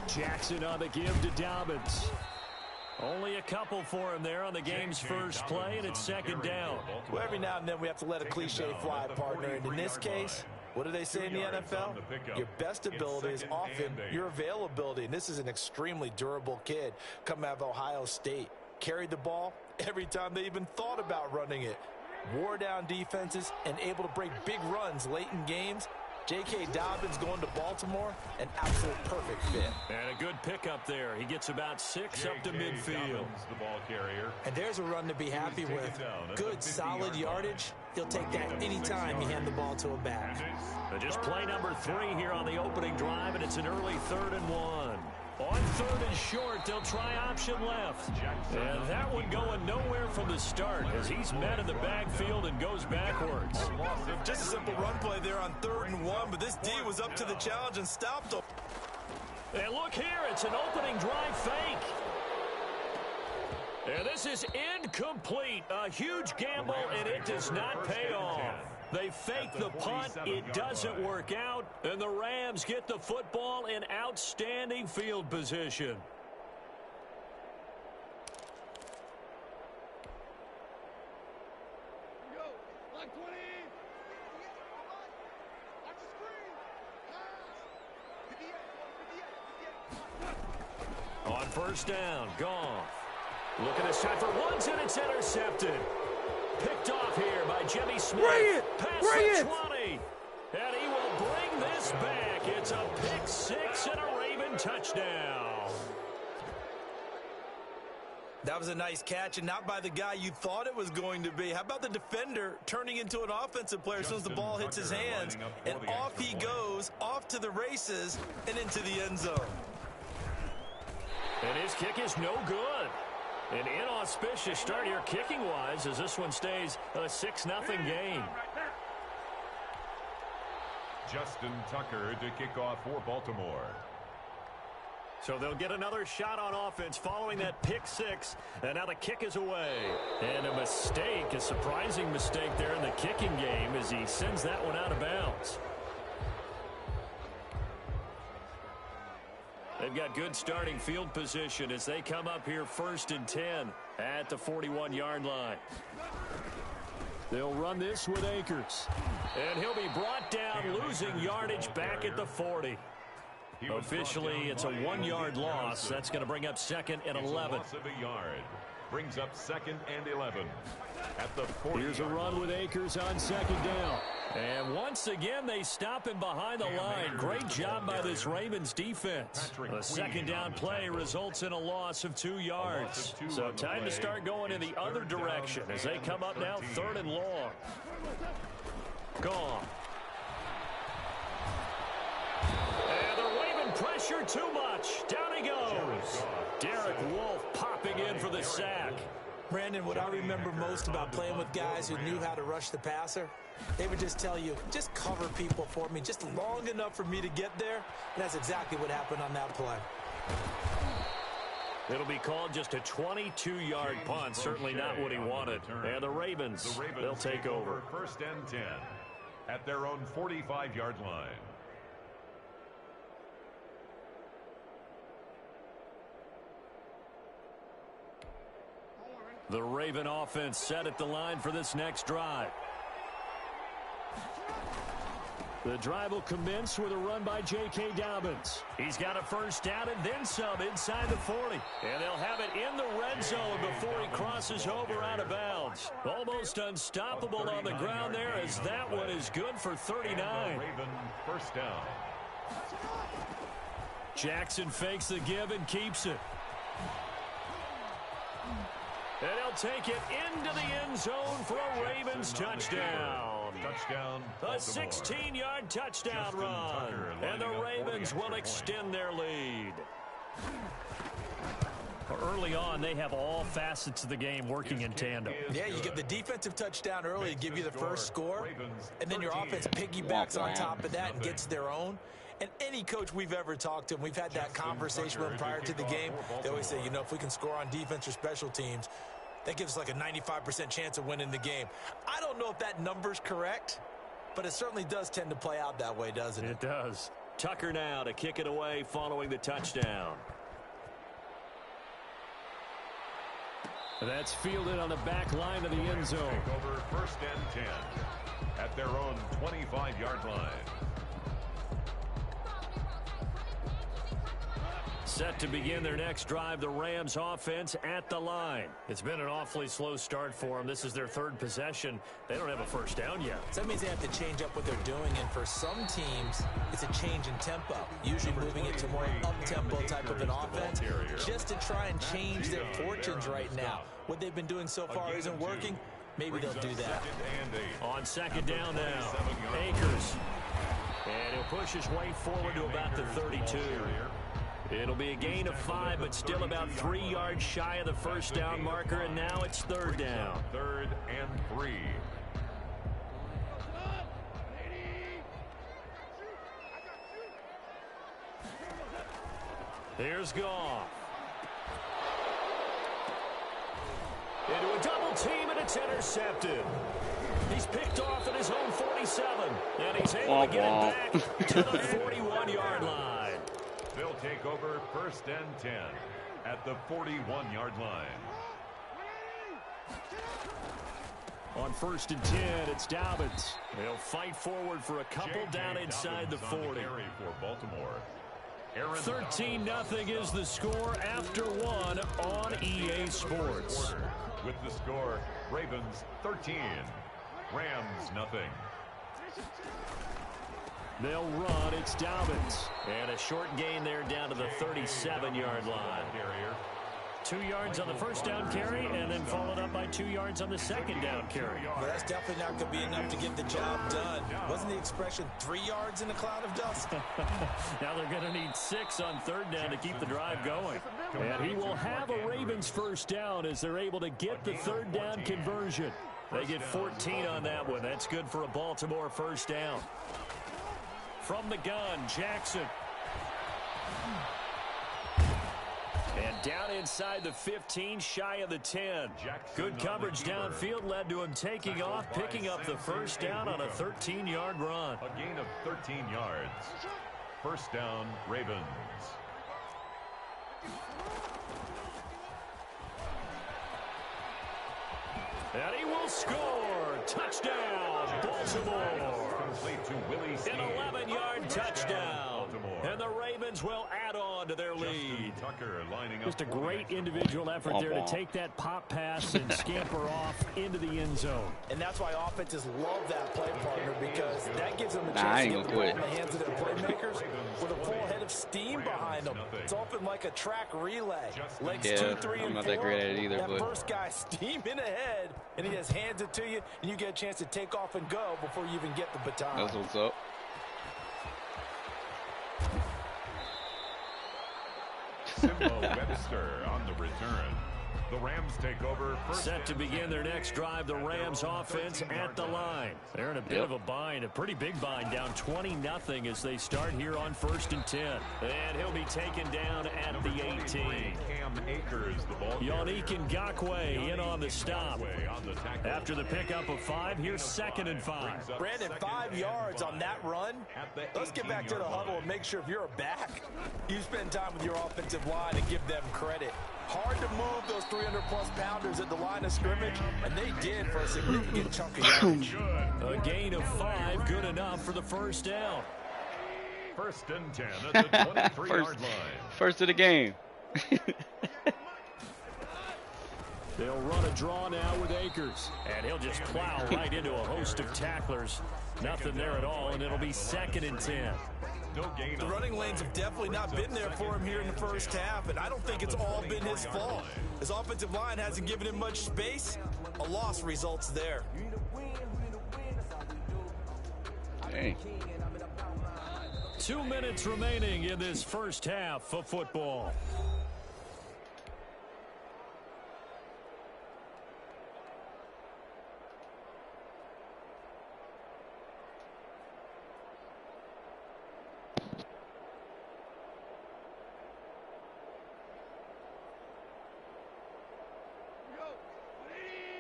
Jackson on the give to Dobbins. Only a couple for him there on the game's first play, and it's second down. Well, every now and then we have to let a cliche fly, partner. And in this case, What do they say in the NFL? Your best ability is often your availability. And this is an extremely durable kid coming out of Ohio State. Carried the ball every time they even thought about running it. Wore down defenses and able to break big runs late in games. J.K. Dobbins going to Baltimore, an absolute perfect fit. And a good pickup there. He gets about 6 up to midfield. The ball carrier. And there's a run to be happy with. Good, solid yardage. He'll take that anytime you hand the ball to a back. Just play number 3 here on the opening drive, and it's an early 3rd and 1. On 3rd and short, they'll try option left. And that one going nowhere from the start as he's met in the backfield and goes backwards. Just a simple run play there on 3rd and 1, but this D was up to the challenge and stopped him. And look here, it's an opening drive fake. And this is incomplete. A huge gamble, and it does not pay off. They fake the punt. It doesn't work out. And the Rams get the football in outstanding field position. On 1st down, Goff. Looking this time for ones, and it's intercepted. Picked off here by Jimmy Smith. Past the 20. And he will bring this back. It's a pick 6 and a Raven touchdown. That was a nice catch, and not by the guy you thought it was going to be. How about the defender turning into an offensive player as soon as the ball hits his hands, and off he goes, off to the races, and into the end zone. And his kick is no good. An inauspicious start here kicking-wise as this one stays a 6-0 game. Justin Tucker to kick off for Baltimore. So they'll get another shot on offense following that pick 6. And now the kick is away. And a mistake, a surprising mistake there in the kicking game as he sends that one out of bounds. They've got good starting field position as they come up here 1st and 10 at the 41-yard line. They'll run this with Akers. And he'll be brought down, losing yardage back at the 40. Officially, it's a 1-yard loss. That's going to bring up 2nd and 11. Brings up 2nd and 11 at the 40. Here's a run with Akers on 2nd down. And once again, they stop him behind the line. Great job by this Ravens defense. The 2nd down play results in a loss of 2 yards. So time to start going in the other direction as they come up now 3rd and long. Goff. And the Raven pressure too much. Down he goes. Derek Wolfe popping in for the sack. Brandon, what I remember most about playing with guys who knew how to rush the passer, they would just tell you, just cover people for me, just long enough for me to get there. And that's exactly what happened on that play. It'll be called just a 22-yard punt. Certainly not what he wanted. And the Ravens, they'll take over. 1st and 10 at their own 45-yard line. The Raven offense set at the line for this next drive. The drive will commence with a run by J.K. Dobbins. He's got a 1st down and then some inside the 40. And they'll have it in the red zone before he crosses over out of bounds. Almost unstoppable on the ground there as that one is good for 39. Raven 1st down. Jackson fakes the give and keeps it. And he'll take it into the end zone for a Ravens touchdown. Touchdown. A 16-yard touchdown run. And the Ravens will extend their lead. Early on, they have all facets of the game working in tandem. Yeah, you get the defensive touchdown early to give you the first score, and then your offense piggybacks on top of that and gets their own. And any coach we've ever talked to, and we've had that conversation with them prior to the game, they always say, you know, if we can score on defense or special teams, that gives us like a 95% chance of winning the game. I don't know if that number's correct, but it certainly does tend to play out that way, doesn't it? It does. Tucker now to kick it away following the touchdown. That's fielded on the back line of the end zone. Over 1st and 10 at their own 25-yard line. Set to begin their next drive, the Rams offense at the line. It's been an awfully slow start for them. This is their 3rd possession. They don't have a first down yet. So that means they have to change up what they're doing, and for some teams, it's a change in tempo. Usually moving it to more up-tempo type of an offense just to try and change their fortunes right now. What they've been doing so far isn't working. Maybe they'll do that. On 2nd down now, Akers. And he'll push his way forward to about the 32. It'll be a gain of 5, but still about 3 yards shy of the first down marker, and now it's 3rd down. 3rd and 3. Here's Goff. Into a double team, and it's intercepted. He's picked off at his own 47, and he's able to get it back to the 41-yard line. They'll take over 1st and 10 at the 41-yard line. On 1st and 10, it's Dobbins. They'll fight forward for a couple down inside the 40. For Baltimore. 13-0 is the score after 1 on EA Sports. With the score, Ravens 13, Rams nothing. They'll run. It's Dobbins. And a short gain there down to the 37-yard line. 2 yards on the first down carry, and then followed up by 2 yards on the second down carry. Well, that's definitely not going to be enough to get the job done. Wasn't the expression 3 yards in a cloud of dust? Now they're going to need 6 on 3rd down to keep the drive going. And he will have a Ravens first down as they're able to get the 3rd down conversion. They get 14 on that one. That's good for a Baltimore first down. From the gun, Jackson. And down inside the 15, shy of the 10. Good coverage downfield led to him taking off, picking up the first down on a 13-yard run. A gain of 13 yards. First down, Ravens. And he will score. Touchdown, Baltimore. Complete to Willie Snead. An 11-yard touchdown. And the Ravens will add on to their lead. Just a great individual effort there to take that pop pass and scamper off into the end zone. And that's why offenses love that play partner, because that gives them a chance to get the ball in the hands of their playmakers with a full head of steam behind them. It's often like a track relay. Legs 2, 3, and 4. I'm not that great at it either. That first guy steaming ahead, and he just hands it to you, and you get a chance to take off and go before you even get the baton. That's what's up. Simba Webster on the return. The Rams take over. Set to begin their next drive, the Rams offense at the line. They're in a bit of a bind, a pretty big bind, down 20-0 as they start here on 1st and 10. And he'll be taken down at the 18. Cam Akers, the ball. Yannick Ngakoue in on the stop. After the pickup of 5, here's 2nd and 5. Brandon, 5 yards on that run. Let's get back to the huddle and make sure if you're a back, you spend time with your offensive line and give them credit. Hard to move those 300-plus pounders at the line of scrimmage, and they did for a significant chunk of yardage. A gain of 5, good enough for the first down. 1st and 10 at the 23-yard line. First of the game. They'll run a draw now with Akers. And he'll just plow right into a host of tacklers. Nothing there at all, and it'll be 2nd and 10. The running lanes have definitely not been there for him here in the first half, and I don't think it's all been his fault. His offensive line hasn't given him much space. A loss results there. Dang. 2 minutes remaining in this first half of football.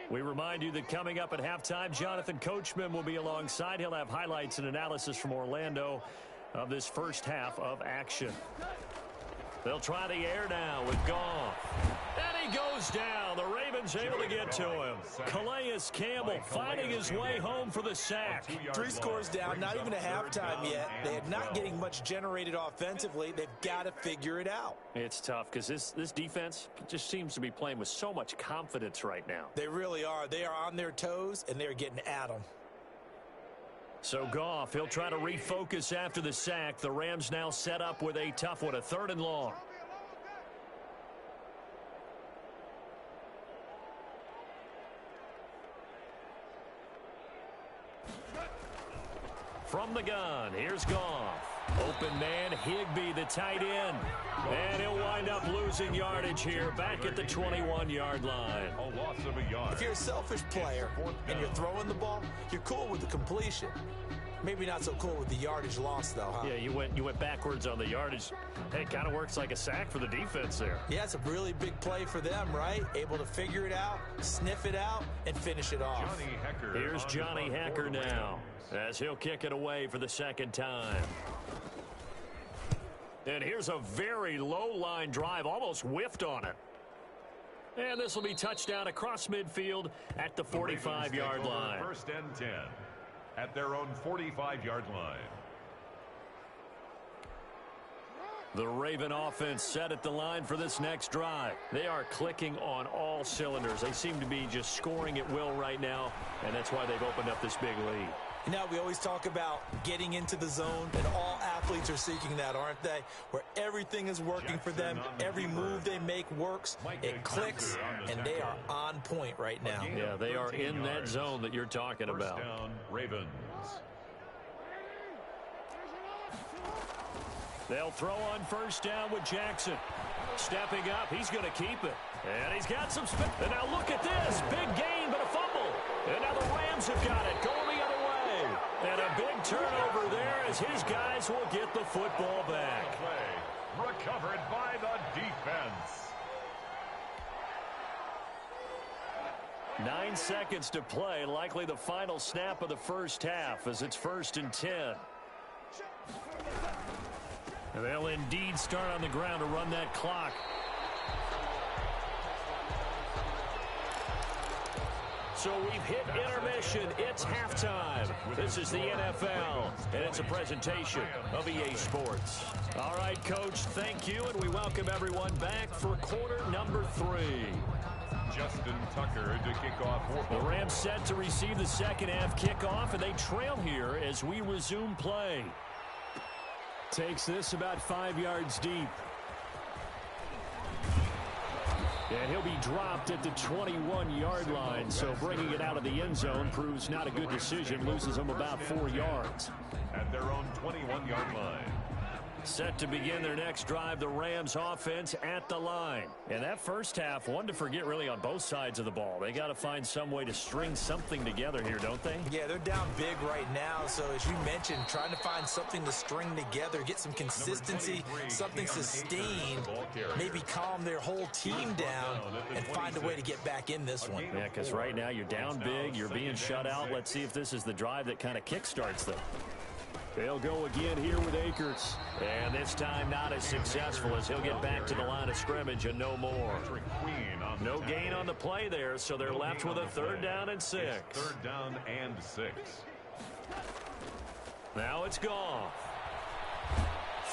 We remind you that coming up at halftime, Jonathan Coachman will be alongside. He'll have highlights and analysis from Orlando of this first half of action. They'll try the air now with Goff. And he goes down. The Ravens Rams able to get to him. Calais Campbell finding his way home for the sack. 3 scores down, not even a halftime yet. They are not getting much generated offensively. They've got to figure it out. It's tough because this defense just seems to be playing with so much confidence right now. They really are. They are on their toes, and they're getting at them. So Goff, he'll try to refocus after the sack. The Rams now set up with a tough one, a 3rd and long. From the gun, here's Goff. Open man, Higbee, the tight end. And he'll wind up losing yardage here back at the 21-yard line. A loss of a yard. If you're a selfish player and you're throwing the ball, you're cool with the completion. Maybe not so cool with the yardage loss, though, huh? Yeah, you went backwards on the yardage. Hey, it kind of works like a sack for the defense there. Yeah, it's a really big play for them, right? Able to figure it out, sniff it out, and finish it off. Here's Johnny Hecker now, as he'll kick it away for the 2nd time. And here's a very low-line drive, almost whiffed on it. And this will be touchdown across midfield at the 45-yard line. 1st and 10 at their own 45-yard line. The Raven offense set at the line for this next drive. They are clicking on all cylinders. They seem to be just scoring at will right now, and that's why they've opened up this big lead. Now, we always talk about getting into the zone, and all athletes are seeking that, aren't they? Where everything is working for them, every move they make works, it clicks, and they are on point right now. Yeah, they are in that zone that you're talking about. 1st down, Ravens. They'll throw on 1st down with Jackson. Stepping up, he's going to keep it. And he's got some spin. And now look at this. Big gain, but a fumble. And now the Rams have got it. Going the other way. And a big turnover there as his guys will get the football back. Recovered by the defense. 9 seconds to play. Likely the final snap of the 1st half as it's 1st and 10. And they'll indeed start on the ground to run that clock. So we've hit intermission. It's halftime. This is the NFL, and it's a presentation of EA Sports. All right, Coach, thank you, and we welcome everyone back for quarter number 3. Justin Tucker to kick off. The Rams set to receive the 2nd half kickoff, and they trail here as we resume play. Takes this about 5 yards deep. And he'll be dropped at the 21-yard line, so bringing it out of the end zone proves not a good decision, loses him about 4 yards. At their own 21-yard line. Set to begin their next drive, the Rams offense at the line. And that 1st half, one to forget really on both sides of the ball. They got to find some way to string something together here, don't they? Yeah, they're down big right now. So as you mentioned, trying to find something to string together, get some consistency, something sustained, maybe calm their whole team down and find a way to get back in this one. Yeah, because right now you're down big, you're being shut out. Let's see if this is the drive that kind of kickstarts them. They'll go again here with Akers. And this time not as successful as he'll get back to the line of scrimmage and no more. No gain on the play there, so they're left with a 3rd down and 6. 3rd down and 6. Now it's Goff.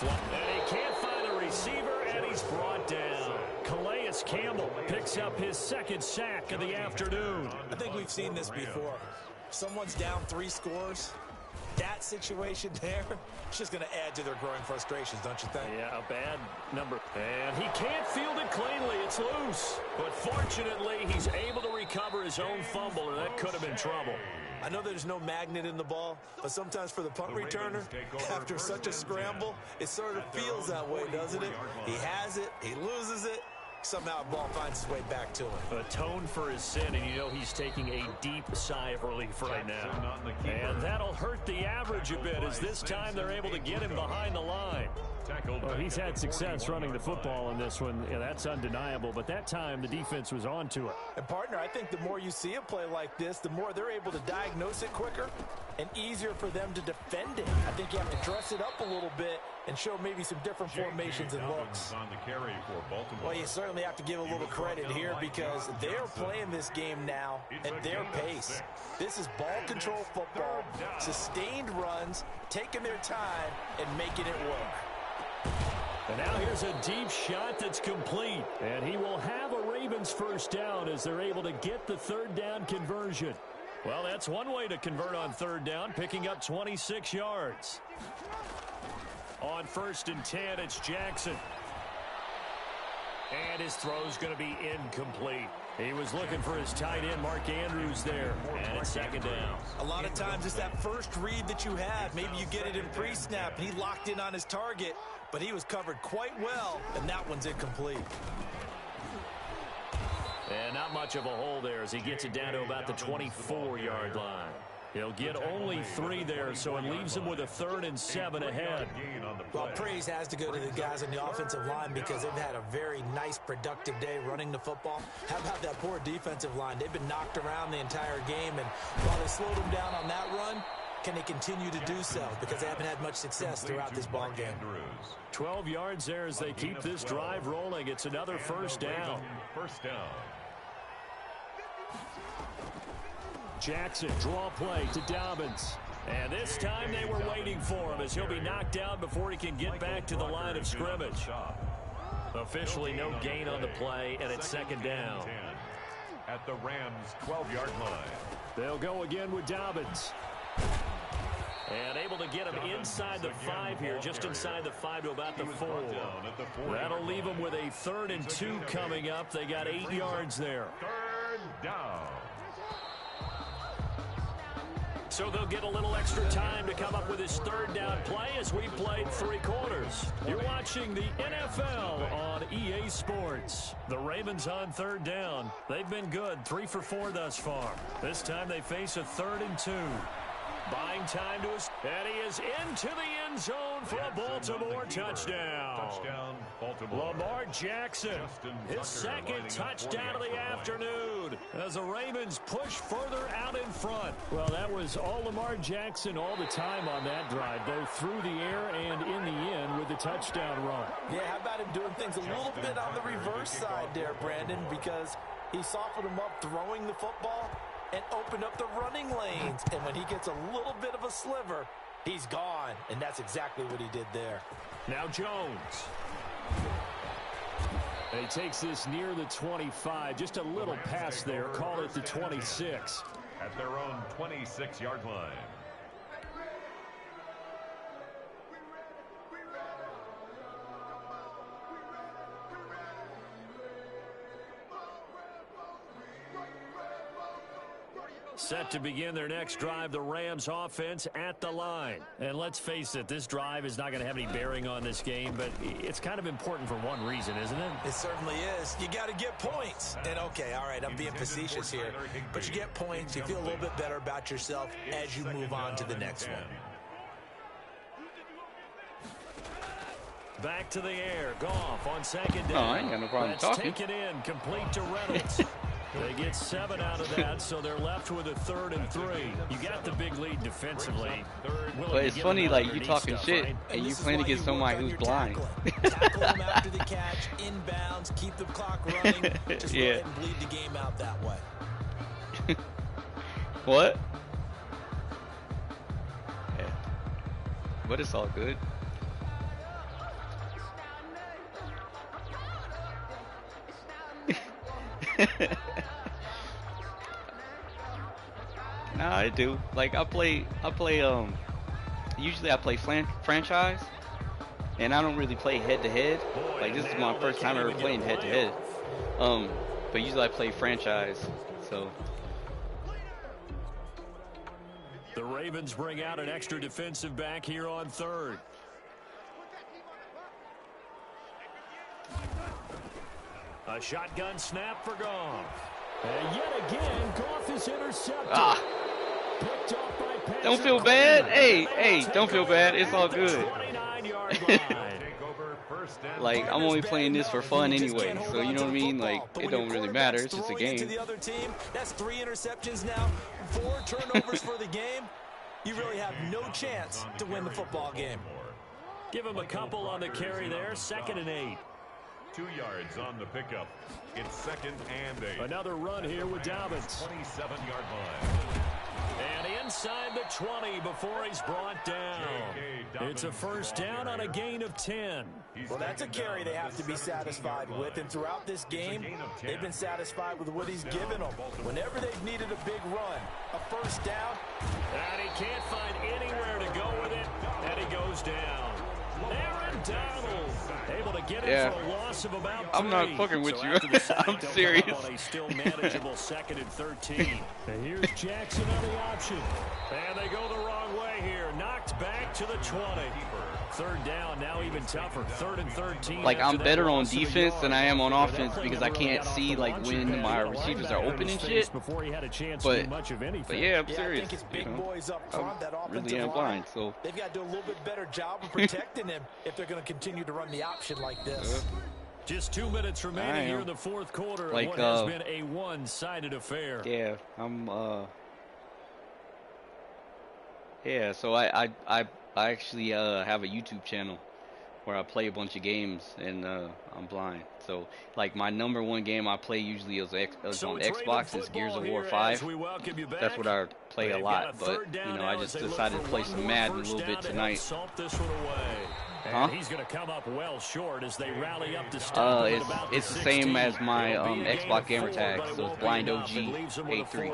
And he can't find the receiver, and he's brought down. Calais Campbell picks up his 2nd sack of the afternoon. I think we've seen this before. Someone's down 3 scores. That situation there, it's just going to add to their growing frustrations, don't you think? Yeah, a bad number. And he can't field it cleanly. It's loose. But fortunately, he's able to recover his own fumble, or that could have been trouble. I know there's no magnet in the ball, but sometimes for the punt returner, after such a scramble, it sort of feels that way, doesn't it? He has it, he loses it. Somehow the ball finds its way back to him. Atone for his sin, and you know he's taking a deep sigh of relief right now. And that'll hurt the average a bit as this time they're able to get him behind the line. Well, he's had success running the football in this one. Yeah, that's undeniable, but that time the defense was on to it. And, partner, I think the more you see a play like this, the more they're able to diagnose it quicker and easier for them to defend it. I think you have to dress it up a little bit and show maybe some different formations and looks. On the carry for Baltimore. Well, you certainly have to give a little credit here because they're playing this game now at their pace. This is ball control football, sustained runs, taking their time and making it work. And now here's a deep shot that's complete. And he will have a Ravens first down as they're able to get the third down conversion. Well, that's one way to convert on third down, picking up 26 yards. On 1st and 10, it's Jackson. And his throw's going to be incomplete. He was looking for his tight end, Mark Andrews, there. And it's 2nd down. A lot of times it's that first read that you have. Maybe you get it in pre-snap. He locked in on his target, but he was covered quite well, and that one's incomplete. And not much of a hole there as he gets it down to about the 24-yard line. He'll get only 3 there, so it leaves him with a 3rd and 7 ahead. Well, praise has to go to the guys on the offensive line because they've had a very nice, productive day running the football. How about that poor defensive line? They've been knocked around the entire game, and while they slowed them down on that run, can they continue to do so? Because they haven't had much success throughout this ball game. 12 yards there as they keep this drive rolling. It's another first down. Jackson, draw play to Dobbins. And this time they were waiting for him as he'll be knocked down before he can get back to the line of scrimmage. Officially no gain on the play, and it's 2nd down. At the Rams' 12-yard line. They'll go again with Dobbins. And able to get him inside the 5 here, just inside the 5 to about the 4. That'll leave him with a 3rd and 2 coming up. They got 8 yards there. 3rd down. So they'll get a little extra time to come up with his 3rd down play as we played 3 quarters. You're watching the NFL on EA Sports. The Ravens on 3rd down. They've been good, 3 for 4 thus far. This time they face a 3rd and 2. Buying time to us, and he is into the end zone for a Baltimore touchdown. Touchdown, Baltimore. Lamar Jackson, his 2nd touchdown of the afternoon as the Ravens push further out in front. Well, that was all Lamar Jackson all the time on that drive, both through the air and in the end with the touchdown run. Yeah, how about him doing things a little bit on the reverse side there, Brandon, because he softened him up throwing the football and opened up the running lanes. And when he gets a little bit of a sliver, he's gone. And that's exactly what he did there. Now Jones. And he takes this near the 25. Just a little pass there. Call it the 26. At their own 26-yard line. Set to begin their next drive, the Rams offense at the line. And let's face it, this drive is not going to have any bearing on this game, but it's kind of important for one reason, isn't it? It certainly is. You got to get points. And okay, all right, I'm being facetious here, but you get points, you feel a little bit better about yourself as you move on to the next one. Back to the air. Goff on 2nd down. Oh, I ain't got no problem talking. Take it in, complete to Reynolds. They get 7 out of that, so they're left with a 3rd and 3. You got the big lead defensively. But it's funny, like, you talking shit, right? And you playing against somebody who's blind. Tackle them after the catch, inbounds, keep the clock running. Just go ahead and bleed the game out that way. What? Yeah. But it's all good. Nah, I do. Like I play usually I play franchise, and I don't really play head to head. Like this is my first time ever playing head to head. But usually I play franchise. So the Ravens bring out an extra defensive back here on 3rd. A shotgun snap for Goff. And yet again, Goff is intercepted. Picked off by Patrick. Don't feel bad. Hey, don't feel bad. It's all good. 29-yard line. Like, I'm only playing this for fun anyway, so you know what I mean? Like, it don't really matter. It's just a game. To the other team, that's 3 interceptions now, 4 turnovers for the game. You really have no chance to win the football game. Give him a couple on the carry there. 2nd and 8. 2 yards on the pickup. It's 2nd and 8. Another run here with Dobbins. 27-yard line. And inside the 20 before he's brought down. It's a first down on a gain of 10. Well, that's a carry they have to be satisfied with. And throughout this game, they've been satisfied with what he's given them. Whenever they've needed a big run, a first down. And he can't find anywhere to go with it. And he goes down. Aaron Donald able to get it for a loss of about 3. I'm not fucking with you. I'm serious. On a still manageable 2nd and 13. And here's Jackson on the option. And they go the wrong way here. Knocked back to the 20. 3rd down, now even tougher. 3rd and 13. Like, I'm better on defense than I am on offense because I can't see, like, when my receivers are open and shit. But yeah, I'm serious. I think it's big boys up front, that offensive really am blind, line. so They've got to do a little bit better job of protecting him if they're going to continue to run the option like this. Just 2 minutes remaining here in the 4th quarter. Like, what has been a one-sided affair. Yeah, yeah, so I actually have a YouTube channel where I play a bunch of games, and I'm blind. So, like, my #1 game I play usually is on Xbox is Gears of War 5. That's what I play a lot, but, you know, I just decided to play some Madden a little bit tonight. Huh? He's going to come up well short as they rally up to stop. It's the same as my Xbox gamer tag, so it's Blind OG 83.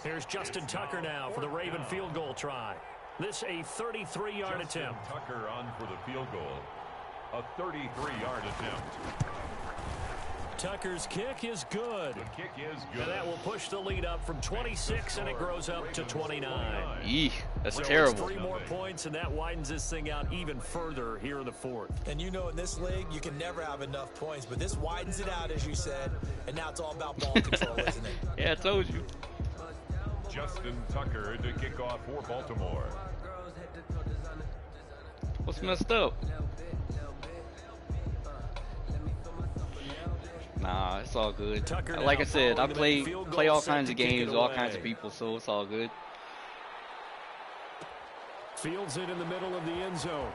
Here's Justin Tucker now for the Raven field goal try. This a 33-yard attempt. Tucker on for the field goal. A 33-yard attempt. Tucker's kick is good. The kick is good. And that will push the lead up from 26, and it grows up to 29. Eesh, that's so terrible. 3 more points, and that widens this thing out even further here in the 4th. And you know, in this league, you can never have enough points, but this widens it out, as you said, and now it's all about ball control, isn't it? Yeah, I told you. Justin Tucker to kick off for Baltimore. What's messed up? Nah, it's all good. Like I said, I play all kinds of games, all kinds of people, so it's all good. Fields it in the middle of the end zone.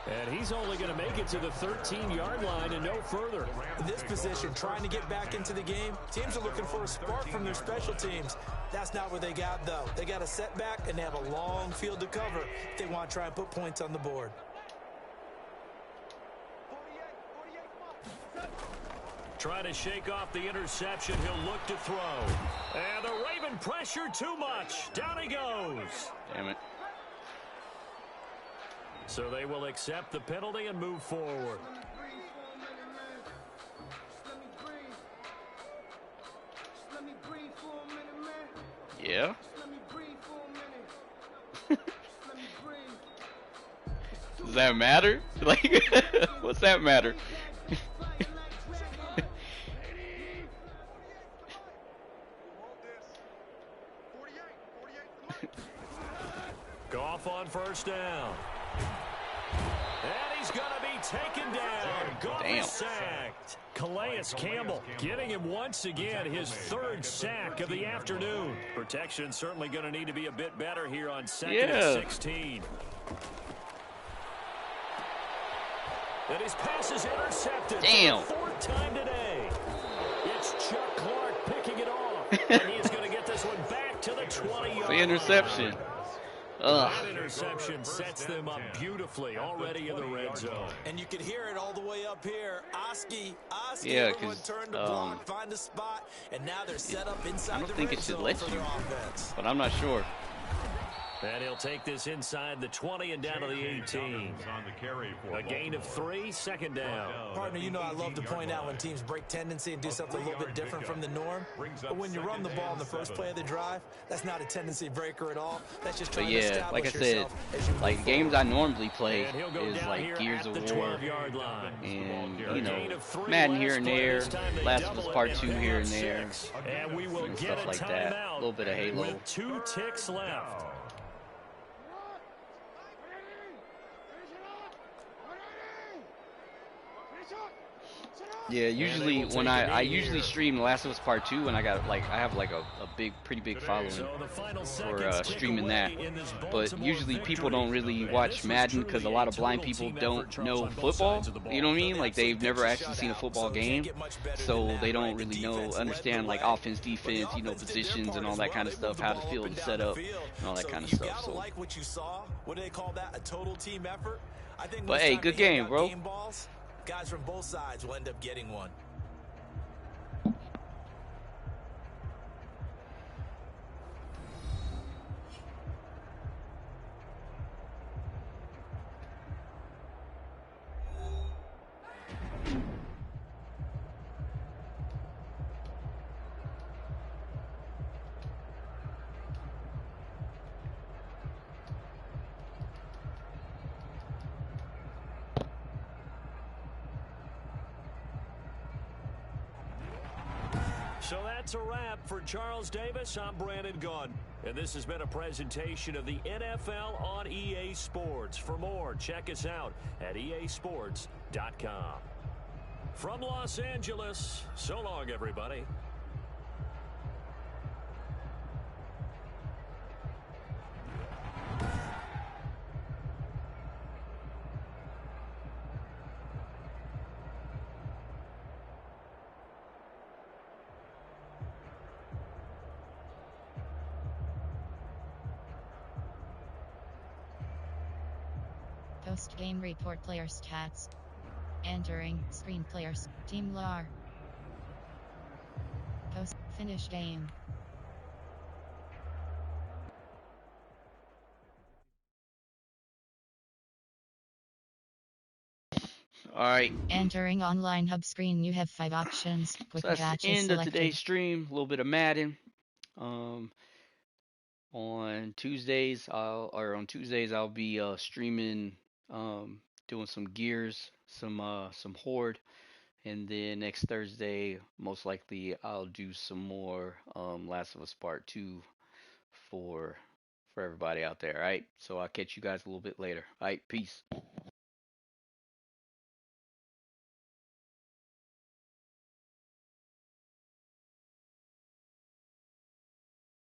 And he's only going to make it to the 13-yard line and no further. In this position, trying to get back into the game, teams are looking for a spark from their special teams. That's not what they got, though. They got a setback, and they have a long field to cover if they want to try and put points on the board. Trying to shake off the interception. He'll look to throw. And the Raven pressure too much. Down he goes. Damn it. So they will accept the penalty and move forward. Yeah. Does that matter? Like, what's that matter? Goff on first down. And he's going to be taken down. Goff is sacked. Calais Campbell getting him once again, his 3rd sack of the afternoon. Protection certainly going to need to be a bit better here on 2nd and 16. And his pass is intercepted. Damn. For the 4th time today. It's Chuck Clark picking it off. And he is going to get this one back to the 20-yard The interception. That interception sets them up beautifully already in the red zone. And you can hear it all the way up here. Oski, yeah, everyone turned to block, find a spot, and now they're set up inside the red zone. I don't think it should let you, but I'm not sure. And he'll take this inside the 20 and down to the 18. A gain of 3, 2nd down. Partner, you know I love to point out when teams break tendency and do something a little bit different from the norm. But when you run the ball in the first play of the drive, that's not a tendency breaker at all. That's just trying to establish like I said, like games I normally play is like Gears of War and, you know, Madden here and there, Last of Us Part 2 here and there, and we will get stuff like that. A little bit of Halo. With 2 ticks left. Yeah, usually when I usually stream The Last of Us Part 2, and I have like a pretty big following for streaming that. But usually people don't really watch Madden because a lot of blind people don't know football. You know what I mean? Like they've never actually seen a football game, so they don't really understand like offense, defense, positions and all that kind of stuff, how the field is set up and all that kind of stuff. So, like what you saw. What do they call that? A total team effort. I think. But hey, good game, bro. Game balls, guys from both sides will end up getting one. So that's a wrap for Charles Davis. I'm Brandon Gunn. And this has been a presentation of the NFL on EA Sports. For more, check us out at easports.com. From Los Angeles, so long, everybody. Post-game report player stats. Entering screen players. Team LAR. Post finish game. All right. Entering online hub screen, you have 5 options. Quick So that's matches the end selected. of today's stream. A little bit of Madden. On Tuesdays, I'll be streaming, doing some Gears, some Horde, and then next Thursday, most likely I'll do some more Last of Us Part 2 for everybody out there. All right. So I'll catch you guys a little bit later. All right. Peace.